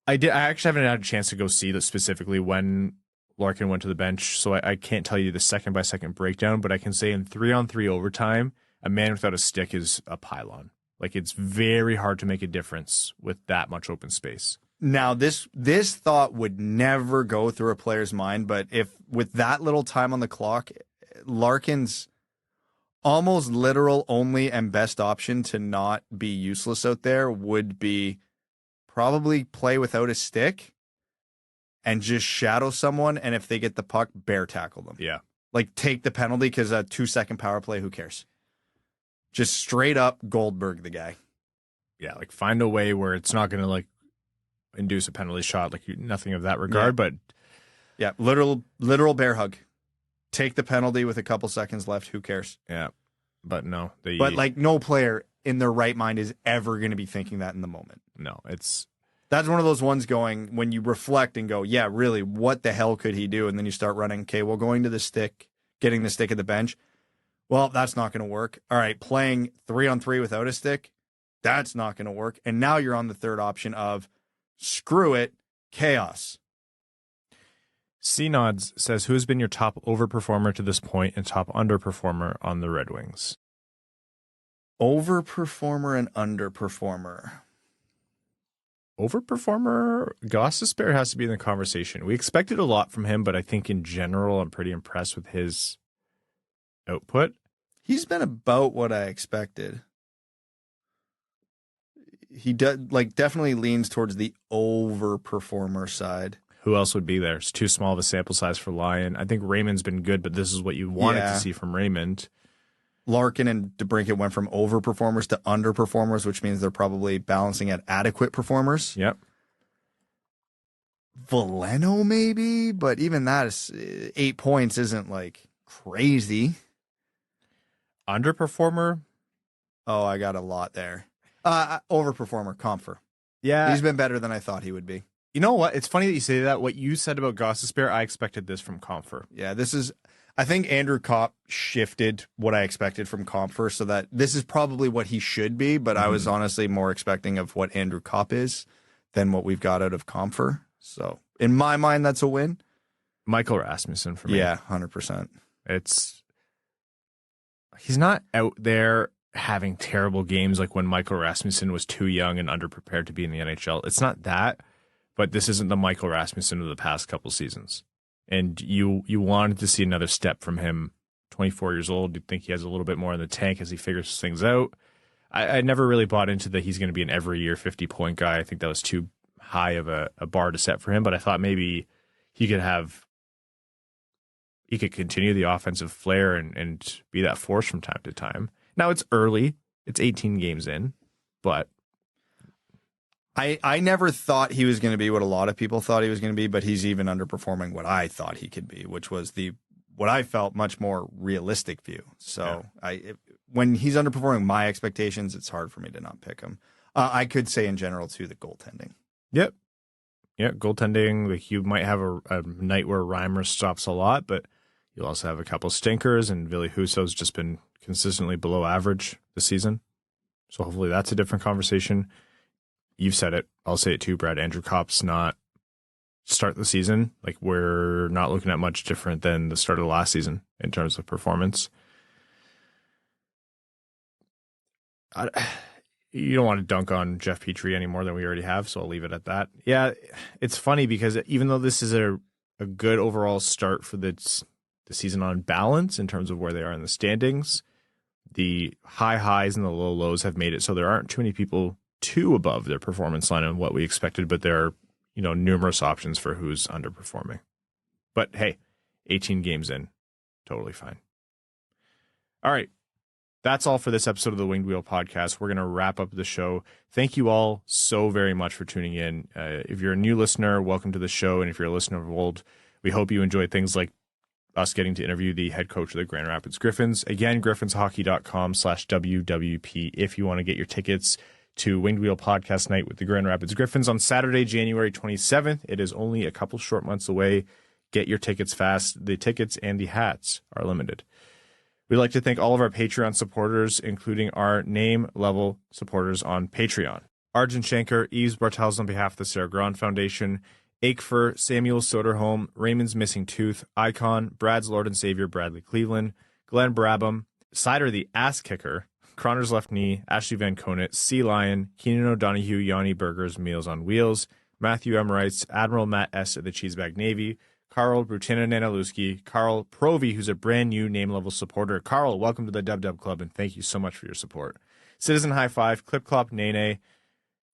I actually haven't had a chance to go see that specifically when Larkin went to the bench, so I can't tell you the second-by-second breakdown, but I can say in 3-on-3 overtime, a man without a stick is a pylon. Like, it's very hard to make a difference with that much open space. Now, this thought would never go through a player's mind, but if with that little time on the clock, Larkin's almost literal only and best option to not be useless out there would be probably play without a stick and just shadow someone, and if they get the puck, bear tackle them. Yeah. Like, take the penalty because a 2-second power play, who cares? Just straight up Goldberg the guy. Yeah, like find a way where it's not going to like induce a penalty shot, like nothing of that regard, but yeah, literal bear hug. Take the penalty with a couple seconds left, who cares? Yeah. But no, but like no player in their right mind is ever going to be thinking that in the moment. No, That's one of those ones going, when you reflect and go, yeah, really, what the hell could he do? And then you start running, okay, well, going to the stick, getting the stick at the bench, well, that's not going to work. All right, playing 3-on-3 without a stick, that's not going to work. And now you're on the third option of, screw it, chaos. C-Nods says, who's been your top overperformer to this point and top underperformer on the Red Wings? Overperformer and underperformer. Overperformer, Kasper has to be in the conversation. We expected a lot from him, but I think in general, I'm pretty impressed with his output. He's been about what I expected. He definitely leans towards the overperformer side. Who else would be there? It's too small of a sample size for Lyon. I think Raymond's been good, but this is what you wanted to see from Raymond. Larkin and DeBrincat went from overperformers to underperformers, which means they're probably balancing at adequate performers. Yep. Veleno maybe, but even that is 8 points isn't like crazy. Underperformer? Oh, I got a lot there. Overperformer, Compher. Yeah. He's been better than I thought he would be. You know what? It's funny that you say that. What you said about Kasper, I expected this from Compher. Yeah, I think Andrew Kopp shifted what I expected from Compher, so that this is probably what he should be, but I was honestly more expecting of what Andrew Kopp is than what we've got out of Compher. So in my mind, that's a win. Michael Rasmussen for me. Yeah, 100%. He's not out there having terrible games like when Michael Rasmussen was too young and underprepared to be in the NHL. It's not that, but this isn't the Michael Rasmussen of the past couple seasons. And you wanted to see another step from him. 24 years old, you'd think he has a little bit more in the tank as he figures things out. I never really bought into that he's going to be an every year 50-point guy. I think that was too high of a bar to set for him, but I thought maybe he could continue the offensive flair and be that force from time to time. Now it's early. It's 18 games in, but I never thought he was going to be what a lot of people thought he was going to be, but he's even underperforming what I thought he could be, which was what I felt much more realistic view. So yeah. When he's underperforming my expectations, it's hard for me to not pick him. I could say in general too, the goaltending. Yep. Yeah, goaltending. Like you might have a night where Reimer stops a lot, but you'll also have a couple stinkers, and Ville Husso's just been consistently below average this season. So hopefully that's a different conversation. You've said it. I'll say it too, Brad. Andrew Kopp's not start the season. Like we're not looking at much different than the start of the last season in terms of performance. You don't want to dunk on Jeff Petrie any more than we already have, so I'll leave it at that. Yeah, it's funny because even though this is a good overall start for the season on balance in terms of where they are in the standings, the high highs and the low lows have made it so there aren't too many people too above their performance line and what we expected, but there are, numerous options for who's underperforming. But hey, 18 games in, totally fine. All right. That's all for this episode of the Winged Wheel podcast. We're going to wrap up the show. Thank you all so very much for tuning in. If you're a new listener, welcome to the show. And if you're a listener of old, we hope you enjoyed things like us getting to interview the head coach of the Grand Rapids Griffins. Again, griffinshockey.com/WWP if you want to get your tickets to Winged Wheel Podcast Night with the Grand Rapids Griffins on Saturday, January 27th. It is only a couple short months away. Get your tickets fast. The tickets and the hats are limited. We'd like to thank all of our Patreon supporters, including our name-level supporters on Patreon. Arjun Shankar, Yves Bartels on behalf of the Sarah Grand Foundation, Akefer, Samuel Soderholm, Raymond's Missing Tooth, Icon, Brad's Lord and Savior, Bradley Cleveland, Glenn Brabham, Seider the Ass Kicker, Croner's Left Knee, Ashley Van Conant, Sea Lion, Keenan O'Donohue, Yanni Burgers, Meals on Wheels, Matthew Emerites, Admiral Matt S. of the Cheesebag Navy, Carl Brutina Nanaluski, Carl Provy, who's a brand new name-level supporter. Carl, welcome to the Dub Dub Club, and thank you so much for your support. Citizen High Five, Clip Clop Nene,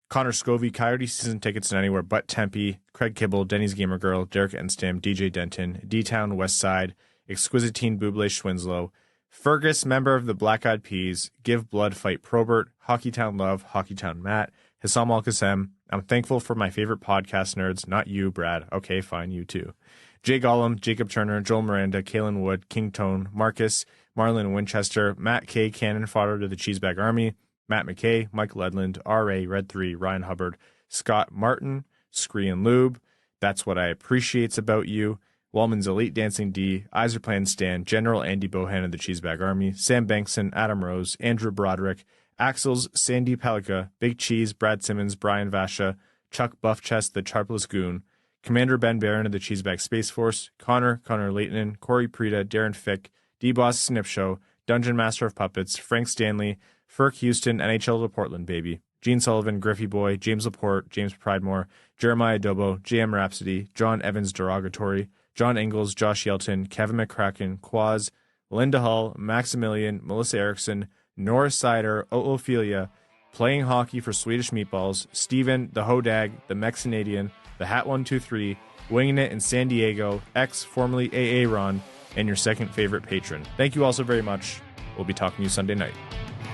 Connor Scovey, Coyote season tickets to anywhere but Tempe, Craig Kibble, Denny's Gamer Girl, Derek Enstam, DJ Denton, D-Town West Side, Exquisite Teen Buble Schwinslow, Fergus, member of the Black Eyed Peas, Give Blood, Fight Probert, Hockeytown Love, Hockeytown Matt, Hissam Al-Qassem. I'm thankful for my favorite podcast nerds, not you, Brad. Okay, fine, you too. Jay Gollum, Jacob Turner, Joel Miranda, Kalen Wood, King Tone, Marcus, Marlon Winchester, Matt K. Cannon Fodder to the Cheesebag Army, Matt McKay, Mike Ledland, R.A., Red 3, Ryan Hubbard, Scott Martin, Scree and Lube, That's What I Appreciates About You, Wallman's Elite Dancing D, Iserplan Stan, General Andy Bohan of the Cheesebag Army, Sam Bankson, Adam Rose, Andrew Broderick, Axels, Sandy Palika, Big Cheese, Brad Simmons, Brian Vasha, Chuck Buffchest, the Charpless Goon, Commander Ben Barron of the Cheesebag Space Force, Connor Leighton, Corey Prida, Darren Fick, D-Boss Snip Show, Dungeon Master of Puppets, Frank Stanley, Ferk Houston, NHL to Portland, baby, Gene Sullivan, Griffey Boy, James Laporte, James Pridemore, Jeremiah Dobo, JM Rhapsody, John Evans Derogatory, John Engels, Josh Yelton, Kevin McCracken, Quaz, Linda Hull, Maximilian, Melissa Erickson, Norris Seider, Ophelia, Playing Hockey for Swedish Meatballs, Steven, the Hodag, the Mexinadian, the Hat 123, Winging It in San Diego, formerly AA Ron, and your second favorite patron. Thank you all so very much. We'll be talking to you Sunday night.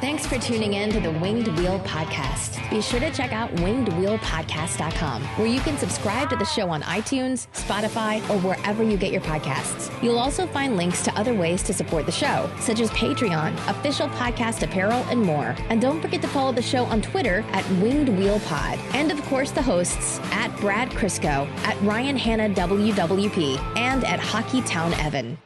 Thanks for tuning in to the Winged Wheel Podcast. Be sure to check out wingedwheelpodcast.com, where you can subscribe to the show on iTunes, Spotify, or wherever you get your podcasts. You'll also find links to other ways to support the show, such as Patreon, official podcast apparel, and more. And don't forget to follow the show on Twitter at Winged Wheel Pod. And of course, the hosts at Brad Crisco, at Ryan Hanna WWP, and at Hockeytown Evan.